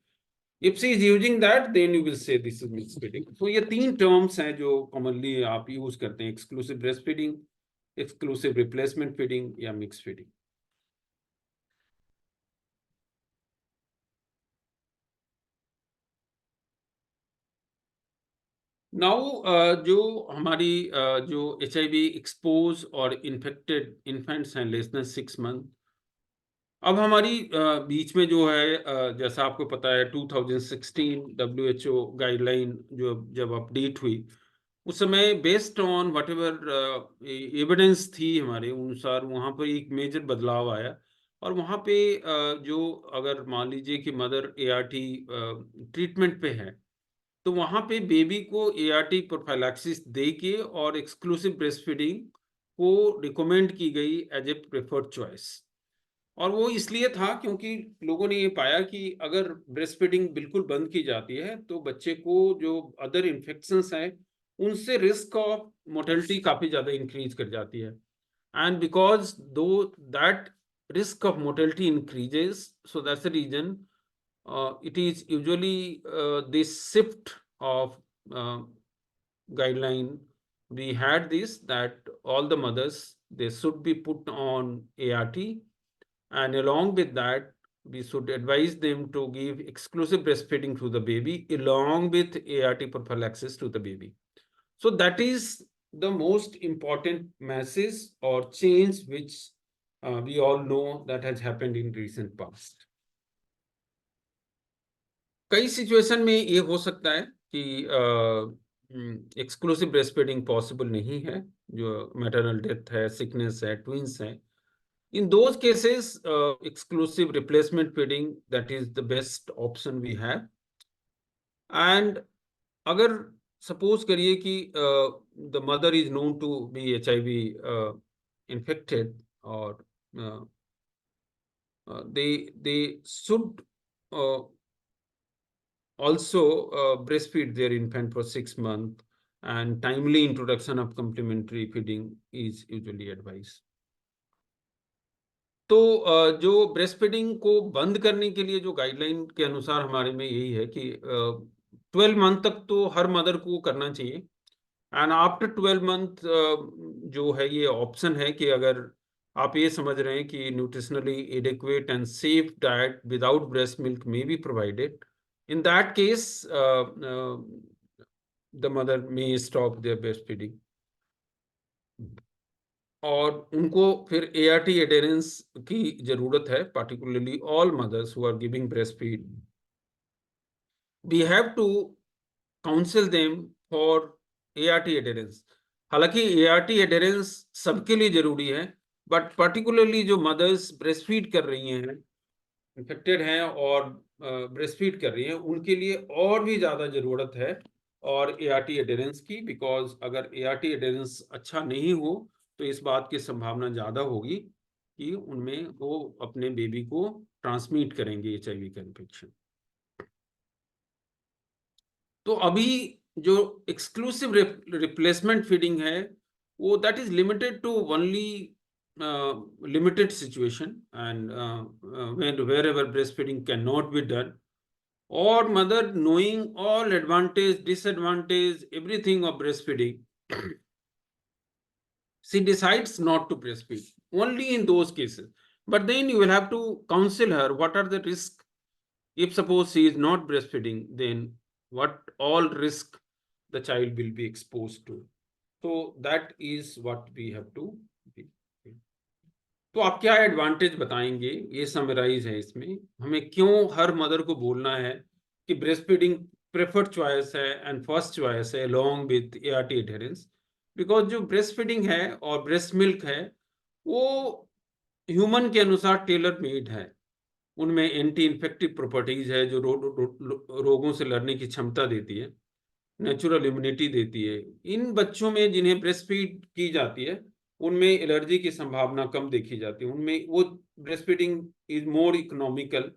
If she is using that, then you will say this is mix feeding. तो ये 3 टर्म्स हैं जो कॉमनली आप यूज करते हैं: exclusive breast feeding, exclusive replacement feeding, या mix feeding. Now जो हमारी जो HIV एक्सपोज और इन्फेक्टेड इन्फेंट्स हैं लेस देन 6 months, अब हमारी बीच में जो है जैसा आपको पता है 2016 WHO गाइडलाइन जो जब अपडेट हुई, उस समय based on what ever evidence थी हमारे अनुसार, वहाँ पर एक मेजर बदलाव आया। और वहाँ पे जो अगर मान लीजिए कि मदर ART ट्रीटमेंट पे है, तो वहाँ पे बेबी को ART प्रोफाइलैक्सिस दे के और एक्सक्लूसिव ब्रेस्ट फीडिंग को रिकमेंड की गई एज ए प्रेफर्ड चॉइस। और वो इसलिए था क्योंकि लोगों ने ये पाया कि अगर ब्रेस्ट फीडिंग बिल्कुल बंद की जाती है, तो बच्चे को जो अदर इन्फेक्शंस हैं उनसे रिस्क ऑफ मोर्टेलिटी काफ़ी ज़्यादा इंक्रीज कर जाती है। एंड बिकॉज दो that risk of mortality increases, so that's the reason it is usually this shift of uh, guideline. We had this that all the mothers, they should be put on ART, and along with that we should advise them to give exclusive breastfeeding to the baby along with ART prophylaxis to the baby. So that is the most important message or change which we all know that has happened in recent past. कई situation में ये हो सकता है कि exclusive breast feeding possible नहीं है, जो मैटरनल डेथ है, सिकनेस है, ट्विंस है। In those cases, exclusive replacement feeding, that is the best option we have. And अगर सपोज करिए कि the mother is known to be HIV infected, or they should also breastfeed their infant for 6 months, and timely introduction of complementary feeding is usually advised. तो जो breast feeding को बंद करने के लिए जो गाइडलाइन के अनुसार हमारे में यही है कि 12 मंथ तक तो हर मदर को करना चाहिए, एंड आफ्टर 12 मंथ जो है ये ऑप्शन है कि अगर आप ये समझ रहे हैं कि nutritionally adequate and safe diet without breast milk may be provided, in that case the mother may stop their breast feeding. और उनको फिर ART एडेरेंस की जरूरत है, particularly all mothers who are giving breastfeed. We have to counsel them for ART adherence. हालांकि ART adherence सबके लिए जरूरी है, बट particularly जो mothers breastfeed कर रही हैं, infected हैं और breastfeed कर रही हैं, उनके लिए और भी ज़्यादा ज़रूरत है और ART adherence की, बिकॉज अगर ART adherence अच्छा नहीं हो तो इस बात की संभावना ज़्यादा होगी कि उनमें वो अपने बेबी को ट्रांसमिट करेंगे HIV का इन्फेक्शन। तो अभी जो एक्सक्लूसिव रिप्लेसमेंट फीडिंग है वो that is limited to only limited situation and wherever breastfeeding cannot be done, or mother knowing all advantage, disadvantage, everything of breastfeeding, she decides not to breastfeed only in those cases. But then you will have to counsel her what are the risks. If suppose she is not breastfeeding, then what all risk the child will be exposed to. So that is what we have to be. तो आप क्या advantage बताएंगे, ये summarise है इसमें, हमें क्यों her mother को बोलना है कि ब्रेस्ट फीडिंग प्रेफर्ड चॉइस है एंड फर्स्ट चॉइस है along with ART adherence. Because जो ब्रेस्ट फीडिंग है और ब्रेस्ट मिल्क है वो ह्यूमन के अनुसार टेलर मेड है। उनमें एंटी इन्फेक्टिव प्रॉपर्टीज है जो रोगों से लड़ने की क्षमता देती है, नेचुरल इम्यूनिटी देती है। इन बच्चों में जिन्हें ब्रेस्ट फीड की जाती है उनमें एलर्जी की संभावना कम देखी जाती है, उनमें वो breast feeding is more economical,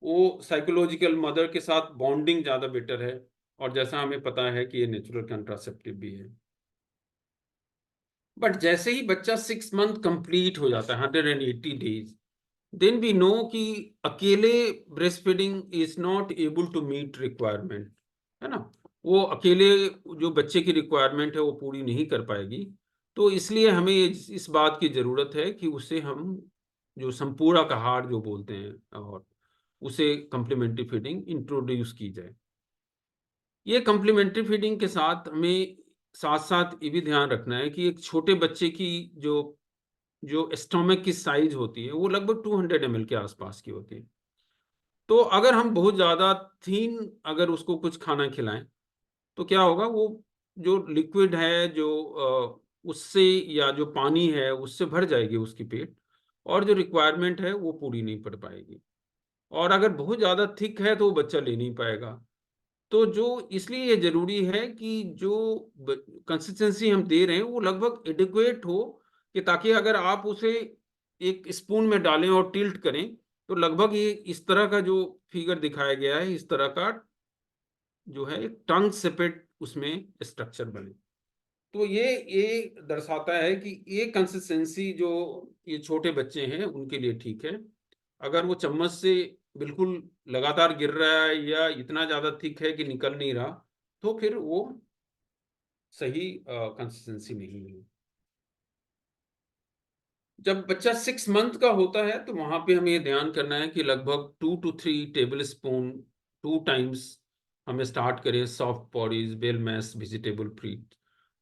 वो साइकोलॉजिकल मदर के साथ बॉन्डिंग ज्यादा बेटर है, और जैसा हमें पता है कि ये नेचुरल कंट्रासेप्टिव भी है। बट जैसे ही बच्चा 6 मंथ कंप्लीट हो जाता है, 180 डेज, देन वी नो कि अकेले breast feeding is not able to meet requirement, है ना। वो अकेले जो बच्चे की रिक्वायरमेंट है वो पूरी नहीं कर पाएगी। तो इसलिए हमें इस बात की जरूरत है कि उसे हम जो संपूरक आहार जो बोलते हैं, और उसे कम्प्लीमेंट्री फीडिंग इंट्रोड्यूस की जाए। ये कम्प्लीमेंट्री फीडिंग के साथ हमें साथ साथ ये भी ध्यान रखना है कि एक छोटे बच्चे की जो जो स्टोमक की साइज होती है वो लगभग 200 ml के आसपास की होती है। तो अगर हम बहुत ज़्यादा थीन अगर उसको कुछ खाना खिलाएं तो क्या होगा, वो जो लिक्विड है जो उससे या जो पानी है उससे भर जाएगी उसकी पेट, और जो रिक्वायरमेंट है वो पूरी नहीं पड़ पाएगी। और अगर बहुत ज़्यादा थिक है तो वो बच्चा ले नहीं पाएगा। तो जो इसलिए ये जरूरी है कि जो कंसिस्टेंसी हम दे रहे हैं वो लगभग एडिक्वेट हो, कि ताकि अगर आप उसे एक स्पून में डालें और टिल्ट करें तो लगभग ये इस तरह का जो फिगर दिखाया गया है इस तरह का जो है एक टंग सेपेट उसमें स्ट्रक्चर बने। तो ये दर्शाता है कि ये कंसिस्टेंसी जो ये छोटे बच्चे हैं उनके लिए ठीक है। अगर वो चम्मच से बिल्कुल लगातार गिर रहा है या इतना ज्यादा थिक है कि निकल नहीं रहा, तो फिर वो सही कंसिस्टेंसी नहीं है। जब बच्चा 6 मंथ का होता है तो वहां पे हमें ये ध्यान करना है कि लगभग 2 to 3 टेबल स्पून 2 टाइम्स हमें स्टार्ट करें सॉफ्ट पॉरीज, बेल मैश, वेजिटेबल फीड,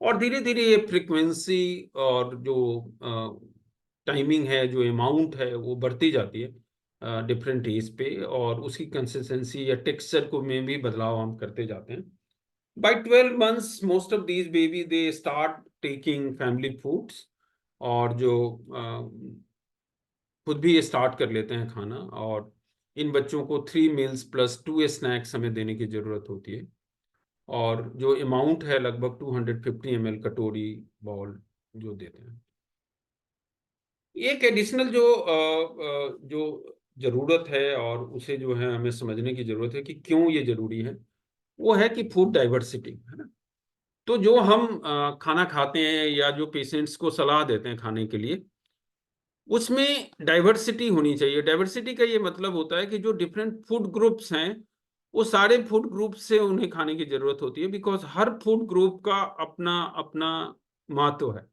और धीरे धीरे ये फ्रीक्वेंसी और जो टाइमिंग है, जो अमाउंट है वो बढ़ती जाती है डिफरेंट एज पे, और उसकी कंसिस्टेंसी या टेक्सचर को में भी बदलाव हम करते जाते हैं। By 12 months, most of these baby they start taking family foods, और जो खुद भी ये स्टार्ट कर लेते हैं खाना। और इन बच्चों को 3 meals प्लस 2 स्नैक्स हमें देने की जरूरत होती है, और जो अमाउंट है लगभग 250 ml कटोरी बॉल जो देते हैं। एक एडिशनल जो जरूरत है और उसे जो है हमें समझने की जरूरत है कि क्यों ये जरूरी है, वो है कि फूड डाइवर्सिटी, है ना। तो जो हम खाना खाते हैं या जो पेशेंट्स को सलाह देते हैं खाने के लिए, उसमें डाइवर्सिटी होनी चाहिए। डाइवर्सिटी का ये मतलब होता है कि जो डिफरेंट फूड ग्रुप्स हैं वो सारे फूड ग्रुप से उन्हें खाने की जरूरत होती है, बिकॉज हर फूड ग्रुप का अपना अपना महत्व है।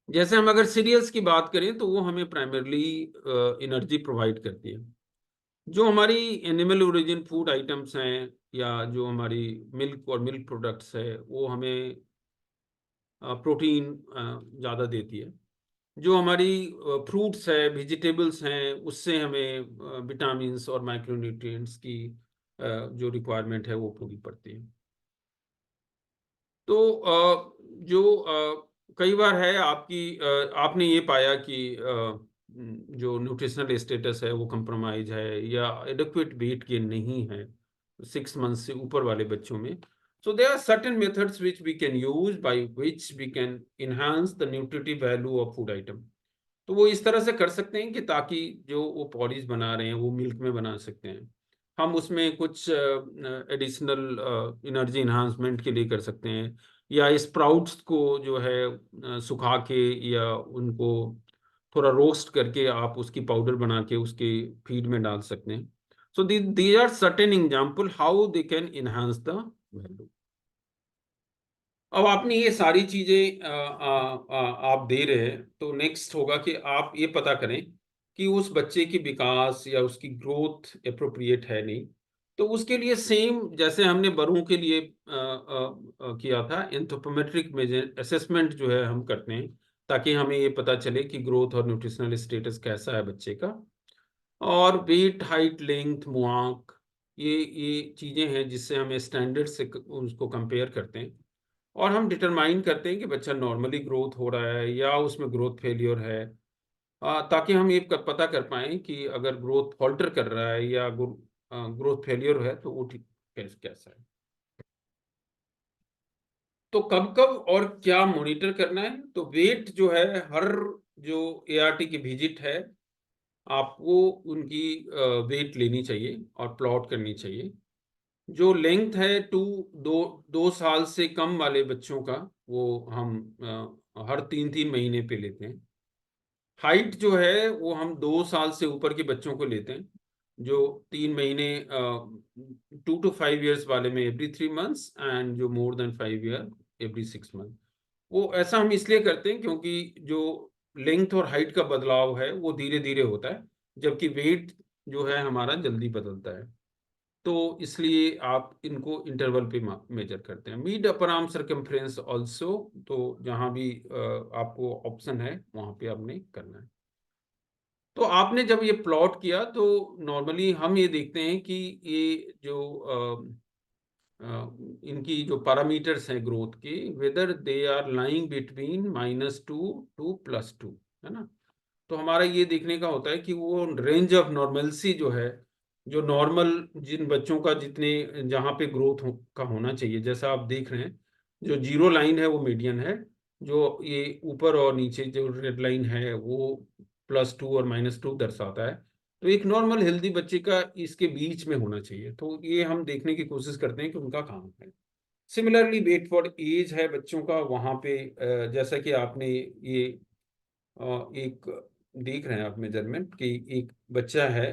जैसे हम अगर सीरियल्स की बात करें तो वो हमें प्राइमरली एनर्जी प्रोवाइड करती है। जो हमारी एनिमल ओरिजिन फूड आइटम्स हैं या जो हमारी मिल्क और मिल्क प्रोडक्ट्स है वो हमें प्रोटीन ज़्यादा देती है। जो हमारी फ्रूट्स है, वेजिटेबल्स हैं, उससे हमें विटामिन्स और माइक्रोन्यूट्रिएंट्स की जो रिक्वायरमेंट है वो पूरी पड़ती है। तो जो कई बार है आपने ये पाया कि जो न्यूट्रिशनल स्टेटस है वो कंप्रोमाइज है या एडिक्वेट वेट गेन नहीं है 6 मंथ से ऊपर वाले बच्चों में। So there are certain methods which we can use by which we can enhance the nutritive value of food item. तो वो इस तरह से कर सकते हैं कि ताकि जो वो पॉरीज बना रहे हैं वो मिल्क में बना सकते हैं। हम उसमें कुछ एडिशनल एनर्जी इन्हांसमेंट के लिए कर सकते हैं, या स्प्राउट्स को जो है सुखा के या उनको थोड़ा रोस्ट करके आप उसकी पाउडर बना के उसके फीड में डाल सकते हैं। So these are certain example how they can enhance the value. अब आपने ये सारी चीजें आप दे रहे हैं, तो नेक्स्ट होगा कि आप ये पता करें कि उस बच्चे की विकास या उसकी ग्रोथ एप्रोप्रिएट है नहीं। तो उसके लिए सेम जैसे हमने बड़ों के लिए किया था, एंथ्रोपोमेट्रिक मेजर असेसमेंट जो है हम करते हैं, ताकि हमें ये पता चले कि ग्रोथ और न्यूट्रिशनल स्टेटस कैसा है बच्चे का। और वेट, हाइट, लेंथ, मुआंक, ये चीजें हैं जिससे हमें स्टैंडर्ड से उसको कंपेयर करते हैं, और हम डिटरमाइन करते हैं कि बच्चा नॉर्मली ग्रोथ हो रहा है या उसमें ग्रोथ फेलियर है, ताकि हम ये पता कर पाएं कि अगर ग्रोथ फॉल्टर कर रहा है या ग्रोथ फेलियर है तो वो कैसा है। तो कब कब और क्या मॉनिटर करना है, तो वेट जो है, हर जो एआरटी की विजिट है आपको उनकी वेट लेनी चाहिए और प्लॉट करनी चाहिए। जो लेंथ है दो साल से कम वाले बच्चों का, वो हम हर 3-3 महीने पे लेते हैं। हाइट जो है वो हम 2 साल से ऊपर के बच्चों को लेते हैं, जो 3 महीने 2 to 5 years वाले में एवरी 3 months, एंड जो more than 5 year every 6 month। वो ऐसा हम इसलिए करते हैं क्योंकि जो लेंथ और हाइट का बदलाव है वो धीरे धीरे होता है, जबकि वेट जो है हमारा जल्दी बदलता है। तो इसलिए आप इनको इंटरवल पे मेजर करते हैं। Mid upper arm circumference also, तो जहां भी आपको ऑप्शन है वहां पे आपने करना है। तो आपने जब ये प्लॉट किया तो नॉर्मली हम ये देखते हैं कि ये जो इनकी जो पैरामीटर्स हैं ग्रोथ के, whether they are lying between -2 to +2, है ना। तो हमारा ये देखने का होता है कि वो रेंज ऑफ नॉर्मलसी जो है, जो नॉर्मल जिन बच्चों का जितने जहाँ पे ग्रोथ का होना चाहिए, जैसा आप देख रहे हैं, जो जीरो लाइन है वो मीडियन है, जो ये ऊपर और नीचे जो रेड लाइन है वो +2 और -2 दर्शाता है। तो एक नॉर्मल हेल्दी बच्चे का इसके बीच में होना चाहिए, तो ये हम देखने की कोशिश करते हैं कि उनका काम है। सिमिलरली वेट फॉर एज है बच्चों का, वहाँ पे जैसा कि आपने ये एक देख रहे हैं आप मेजरमेंट कि एक बच्चा है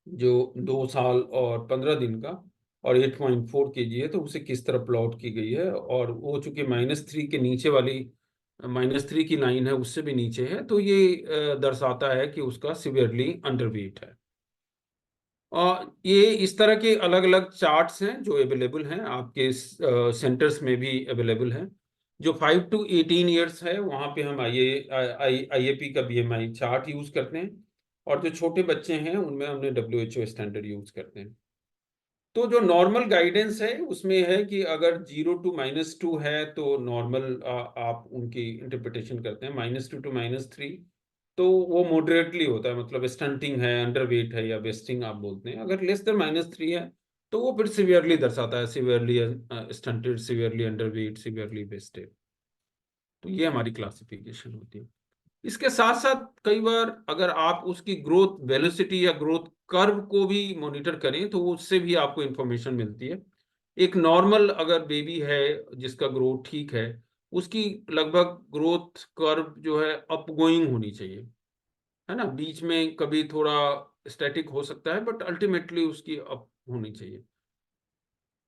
जो 2 साल और 15 दिन का और 8.4 kg है, तो उसे किस तरह प्लॉट की गई है, और वो चूंकि -3 के नीचे वाली -3 की लाइन है उससे भी नीचे है, तो ये दर्शाता है कि उसका सिवियरली अंडरवेट है। और ये इस तरह के अलग अलग चार्ट्स हैं जो अवेलेबल हैं आपके सेंटर्स में भी अवेलेबल हैं। जो 5 to 18 years है वहाँ पे हम आईएपी का बीएमआई चार्ट यूज करते हैं, और जो छोटे बच्चे हैं उनमें हमने डब्ल्यूएचओ स्टैंडर्ड यूज करते हैं। तो जो नॉर्मल गाइडेंस है उसमें है कि अगर 0 to -2 है तो नॉर्मल आप उनकी इंटरप्रिटेशन करते हैं, -2 to -3 तो वो मॉडरेटली होता है, मतलब स्टंटिंग है, अंडरवेट है या वेस्टिंग आप बोलते हैं। अगर लेस देन -3 है तो वो फिर सिवियरली दर्शाता है, severely stunted, severely underweight, severely wasted. तो ये हमारी क्लासिफिकेशन होती है। इसके साथ साथ कई बार अगर आप उसकी ग्रोथ वेलोसिटी या ग्रोथ कर्व को भी मॉनिटर करें तो उससे भी आपको इंफॉर्मेशन मिलती है। एक नॉर्मल अगर बेबी है जिसका ग्रोथ ठीक है, उसकी लगभग ग्रोथ कर्व जो है अप गोइंग होनी चाहिए, है ना। बीच में कभी थोड़ा स्टैटिक हो सकता है, बट अल्टीमेटली उसकी अप होनी चाहिए।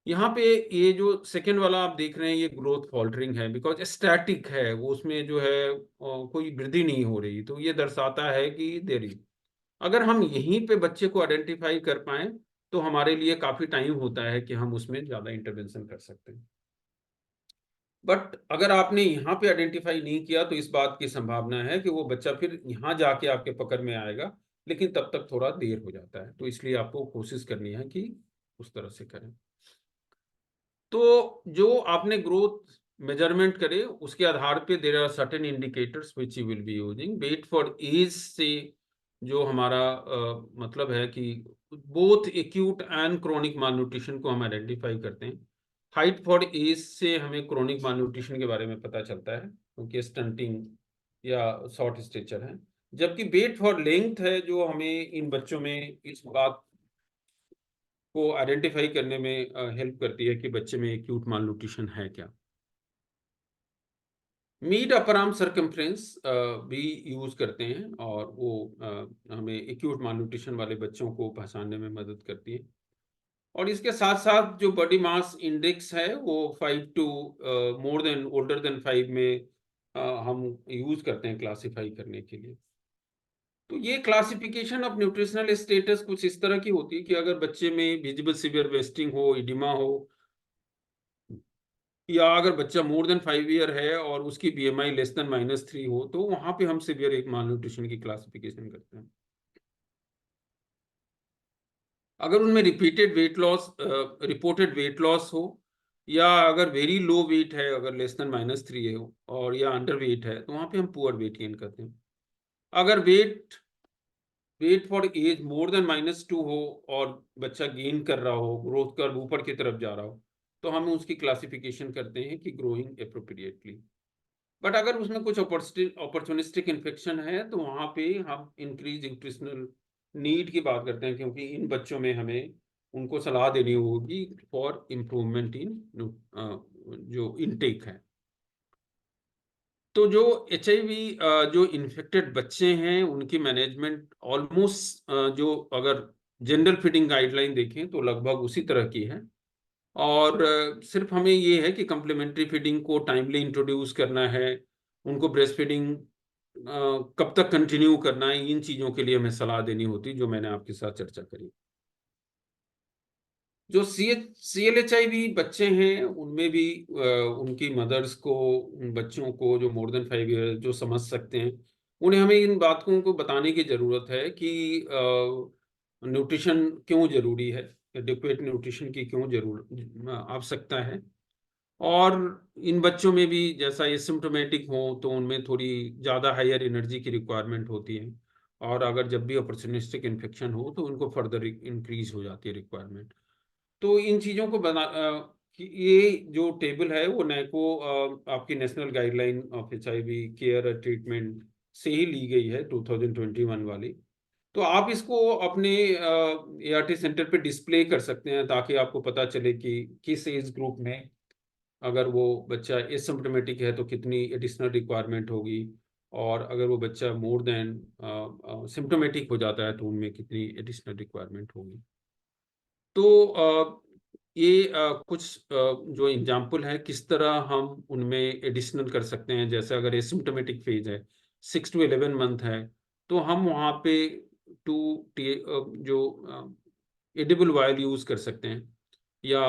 यहाँ पे ये जो सेकेंड वाला आप देख रहे हैं ये ग्रोथ फॉल्टरिंग है, बिकॉज स्टैटिक है, वो उसमें जो है कोई वृद्धि नहीं हो रही, तो ये दर्शाता है कि देरी। अगर हम यहीं पे बच्चे को आइडेंटिफाई कर पाए तो हमारे लिए काफी टाइम होता है कि हम उसमें ज्यादा इंटरवेंशन कर सकते हैं। बट अगर आपने यहाँ पे आइडेंटिफाई नहीं किया तो इस बात की संभावना है कि वो बच्चा फिर यहाँ जाके आपके पकड़ में आएगा, लेकिन तब तक थोड़ा देर हो जाता है। तो इसलिए आपको कोशिश करनी है कि उस तरह से करें। तो जो आपने ग्रोथ मेजरमेंट करे उसके आधार पे there are certain indicators which you will be using. Weight for age से जो हमारा मतलब है कि both acute and chronic malnutrition को हम आइडेंटिफाई करते हैं। हाइट फॉर एज से हमें क्रोनिक मालन्यूट्रिशन के बारे में पता चलता है, क्योंकि स्टंटिंग या शॉर्ट स्टेचर हैं, जबकि वेट फॉर लेंथ है जो हमें इन बच्चों में इस बात को आइडेंटिफाई करने में हेल्प करती है कि बच्चे में एक्यूट माल न्यूट्रिशन है क्या। मीड अपर आर्म सरकमफ्रेंस भी यूज करते हैं और वो हमें एक्यूट माल न्यूट्रिशन वाले बच्चों को पहचानने में मदद करती है। और इसके साथ साथ जो बॉडी मास इंडेक्स है वो 5 to more than older than 5 में हम यूज करते हैं क्लासिफाई करने के लिए। तो ये क्लासिफिकेशन ऑफ न्यूट्रिशनल स्टेटस कुछ इस तरह की होती है कि अगर बच्चे में विजिबल सीवियर वेस्टिंग हो, इडिमा हो, या अगर बच्चा मोर देन 5 ईयर है और उसकी बीएमआई लेस देन -3 हो, तो वहां पे हम सीवियर एक माल न्यूट्रिशन की क्लासिफिकेशन करते हैं। अगर उनमें repeated weight loss reported weight loss हो, या अगर वेरी लो वेट है, अगर लेस देन -3 हो और या अंडर वेट है, तो वहां पे हम पुअर वेट गेन करते हैं। अगर weight for age more than -2 हो और बच्चा गेन कर रहा हो, ग्रोथ कर्व ऊपर की तरफ जा रहा हो, तो हम उसकी क्लासिफिकेशन करते हैं कि ग्रोइंग एप्रोप्रिएटली। बट अगर उसमें कुछ अपॉर्चुनिस्टिक इन्फेक्शन है, तो वहां पे हम इंक्रीज न्यूट्रिशनल नीड की बात करते हैं, क्योंकि इन बच्चों में हमें उनको सलाह देनी होगी फॉर इम्प्रूवमेंट इन जो इनटेक है। तो जो HIV जो इन्फेक्टेड बच्चे हैं उनकी मैनेजमेंट ऑलमोस्ट जो अगर जनरल फीडिंग गाइडलाइन देखें तो लगभग उसी तरह की है। और सिर्फ हमें ये है कि कंप्लीमेंट्री फीडिंग को टाइमली इंट्रोड्यूस करना है, उनको ब्रेस्ट फीडिंग कब तक कंटिन्यू करना है, इन चीज़ों के लिए हमें सलाह देनी होती, जो मैंने आपके साथ चर्चा करी। जो CLHIV बच्चे हैं उनमें भी उनकी मदर्स को, उन बच्चों को जो मोर देन 5 ईयर जो समझ सकते हैं, उन्हें हमें इन बातों को बताने की ज़रूरत है कि न्यूट्रिशन क्यों ज़रूरी है, एडिक्वेट न्यूट्रिशन की क्यों जरूर आवश्यकता है। और इन बच्चों में भी जैसा एसिम्प्टोमेटिक हो तो उनमें थोड़ी ज़्यादा हायर एनर्जी की रिक्वायरमेंट होती है, और अगर जब भी अपॉर्चुनिस्टिक इन्फेक्शन हो तो उनको फर्दर इंक्रीज हो जाती है रिक्वायरमेंट। तो इन चीज़ों को ये जो टेबल है वो नैको आपकी national guideline of HIV care treatment से ही ली गई है, 2021 वाली। तो आप इसको अपने ART सेंटर पे डिस्प्ले कर सकते हैं, ताकि आपको पता चले कि किस एज ग्रुप में अगर वो बच्चा एसिम्प्टोमेटिक है तो कितनी एडिशनल रिक्वायरमेंट होगी, और अगर वो बच्चा मोर देन सिम्प्टोमेटिक हो जाता है तो उनमें कितनी एडिशनल रिक्वायरमेंट होगी। तो ये कुछ जो एग्जाम्पल है किस तरह हम उनमें एडिशनल कर सकते हैं। जैसे अगर एसिम्प्टोमेटिक फेज है, 6 to 11 मंथ है, तो हम वहाँ पे जो एडिबल ऑयल यूज कर सकते हैं, या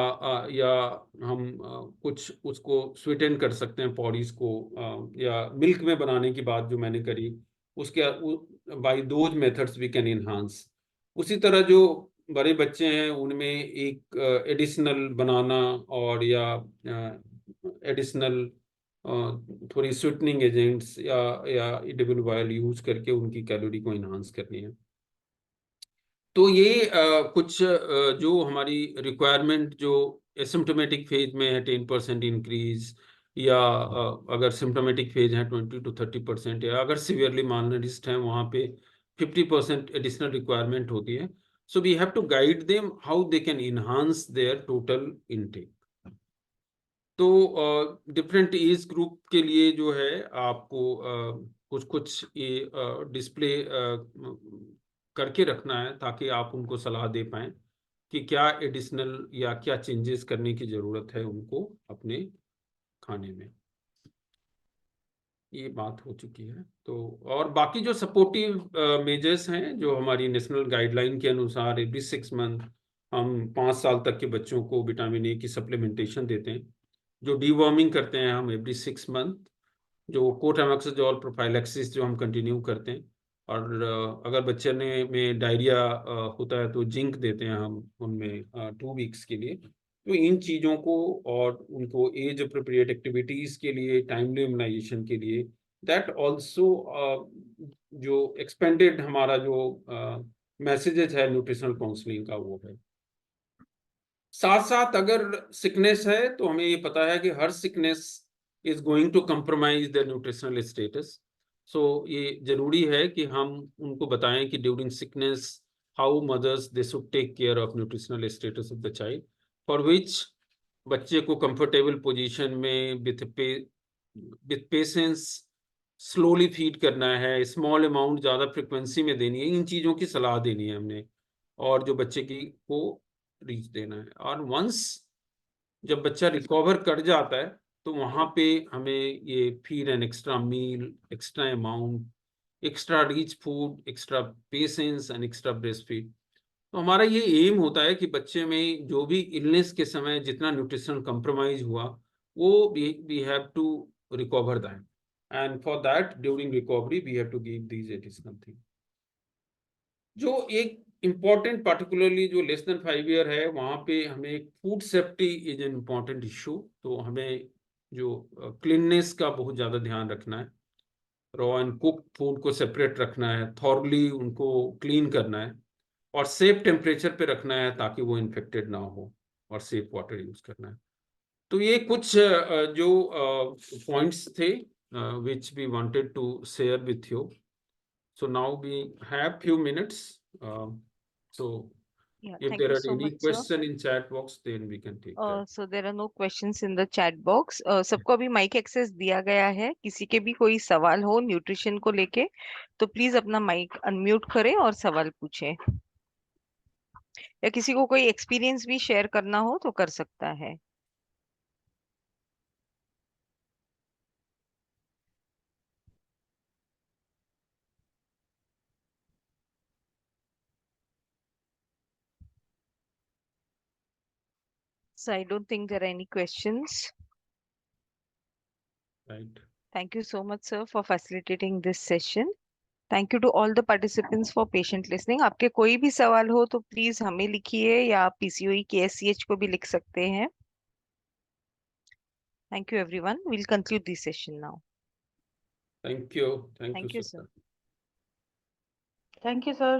हम कुछ उसको स्वीटन कर सकते हैं पॉडीज को, या मिल्क में बनाने की बात जो मैंने करी, उसके by those methods we can enhance. उसी तरह जो बड़े बच्चे हैं उनमें एक एडिशनल बनाना, और या एडिशनल थोड़ी स्वीटनिंग एजेंट्स या एडिबल ऑयल यूज करके उनकी कैलोरी को इनहांस करनी है। तो ये कुछ जो हमारी रिक्वायरमेंट जो एसिम्प्टोमेटिक फेज में है 10% इंक्रीज, या अगर सिम्प्टोमेटिक फेज है 20 to 30%, या अगर सिवियरली मालनरिश्ड है वहाँ पे 50% एडिशनल रिक्वायरमेंट होती है। So we have to guide them how they can enhance their total intake. तो डिफरेंट एज ग्रुप के लिए जो है आपको कुछ कुछ ये डिस्प्ले करके रखना है, ताकि आप उनको सलाह दे पाएं कि क्या एडिशनल या क्या चेंजेस करने की ज़रूरत है उनको अपने खाने में। ये बात हो चुकी है। तो और बाकी जो सपोर्टिव मेजर्स हैं जो हमारी नेशनल गाइडलाइन के अनुसार एवरी 6 मंथ हम 5 साल तक के बच्चों को विटामिन ए की सप्लीमेंटेशन देते हैं। जो डीवर्मिंग करते हैं हम एवरी 6 मंथ, जो कोटामेक्सोजोल प्रोफाइलैक्सिस जो हम कंटिन्यू करते हैं। और अगर बच्चे में डायरिया होता है तो जिंक देते हैं हम उनमें 2 वीक्स के लिए। तो इन चीज़ों को और उनको एज अप्रोप्रिएट एक्टिविटीज के लिए, टाइमली इम्यूनाइजेशन के लिए, दैट ऑल्सो जो एक्सपेंडेड हमारा जो मैसेजेज है न्यूट्रिशनल काउंसलिंग का वो है। साथ साथ अगर सिकनेस है तो हमें ये पता है कि हर sickness is going to compromise the nutritional status. So ये जरूरी है कि हम उनको बताएं कि during sickness how mothers they should take care of nutritional status of the child, for which बच्चे को कंफर्टेबल पोजीशन में विथ पेशेंस स्लोली फीड करना है, स्मॉल अमाउंट ज़्यादा फ्रिक्वेंसी में देनी है, इन चीज़ों की सलाह देनी है हमने, और जो बच्चे की को रीच देना है। और वंस जब बच्चा रिकवर कर जाता है तो वहाँ पे हमें ये feed an extra meal, extra amount, extra rich food, extra patience and extra breast feed. तो हमारा ये एम होता है कि बच्चे में जो भी इलनेस के समय जितना न्यूट्रिशन कंप्रोमाइज हुआ वो we have to recover that, and for that during recovery we have to give these additional thing. जो एक इम्पॉर्टेंट पार्टिकुलरली जो लेस देन 5 ईयर है वहाँ पे हमें food safety is an important issue. तो हमें जो क्लीननेस का बहुत ज़्यादा ध्यान रखना है, रॉ एंड कुक फूड को सेपरेट रखना है, थॉरली उनको क्लीन करना है, और सेफ टेम्परेचर पे रखना है ताकि वो इन्फेक्टेड ना हो, और सेफ वाटर यूज करना है। तो ये कुछ जो पॉइंट्स थे which we wanted to share with you. So now we have few minutes. So Yeah, if thank there you are so any much, sir. question in chat box, then we can take that. So there are no questions in the chat box. सबको अभी mic access दिया गया है। किसी के भी कोई सवाल हो न्यूट्रिशन को लेके तो प्लीज अपना माइक अनम्यूट करें और सवाल पूछें, या किसी को कोई एक्सपीरियंस भी शेयर करना हो तो कर सकता है। So I don't think there are any questions. Right. Thank you so much, sir, for facilitating this session. Thank you to all the participants for patient listening. आपके कोई भी सवाल हो तो प्लीज हमें लिखिए, या आप PCOE KSCH को भी लिख सकते हैं। Thank you, everyone. We'll conclude this session now. Thank you. Thank you, Thank you, sir. sir. Thank you, sir.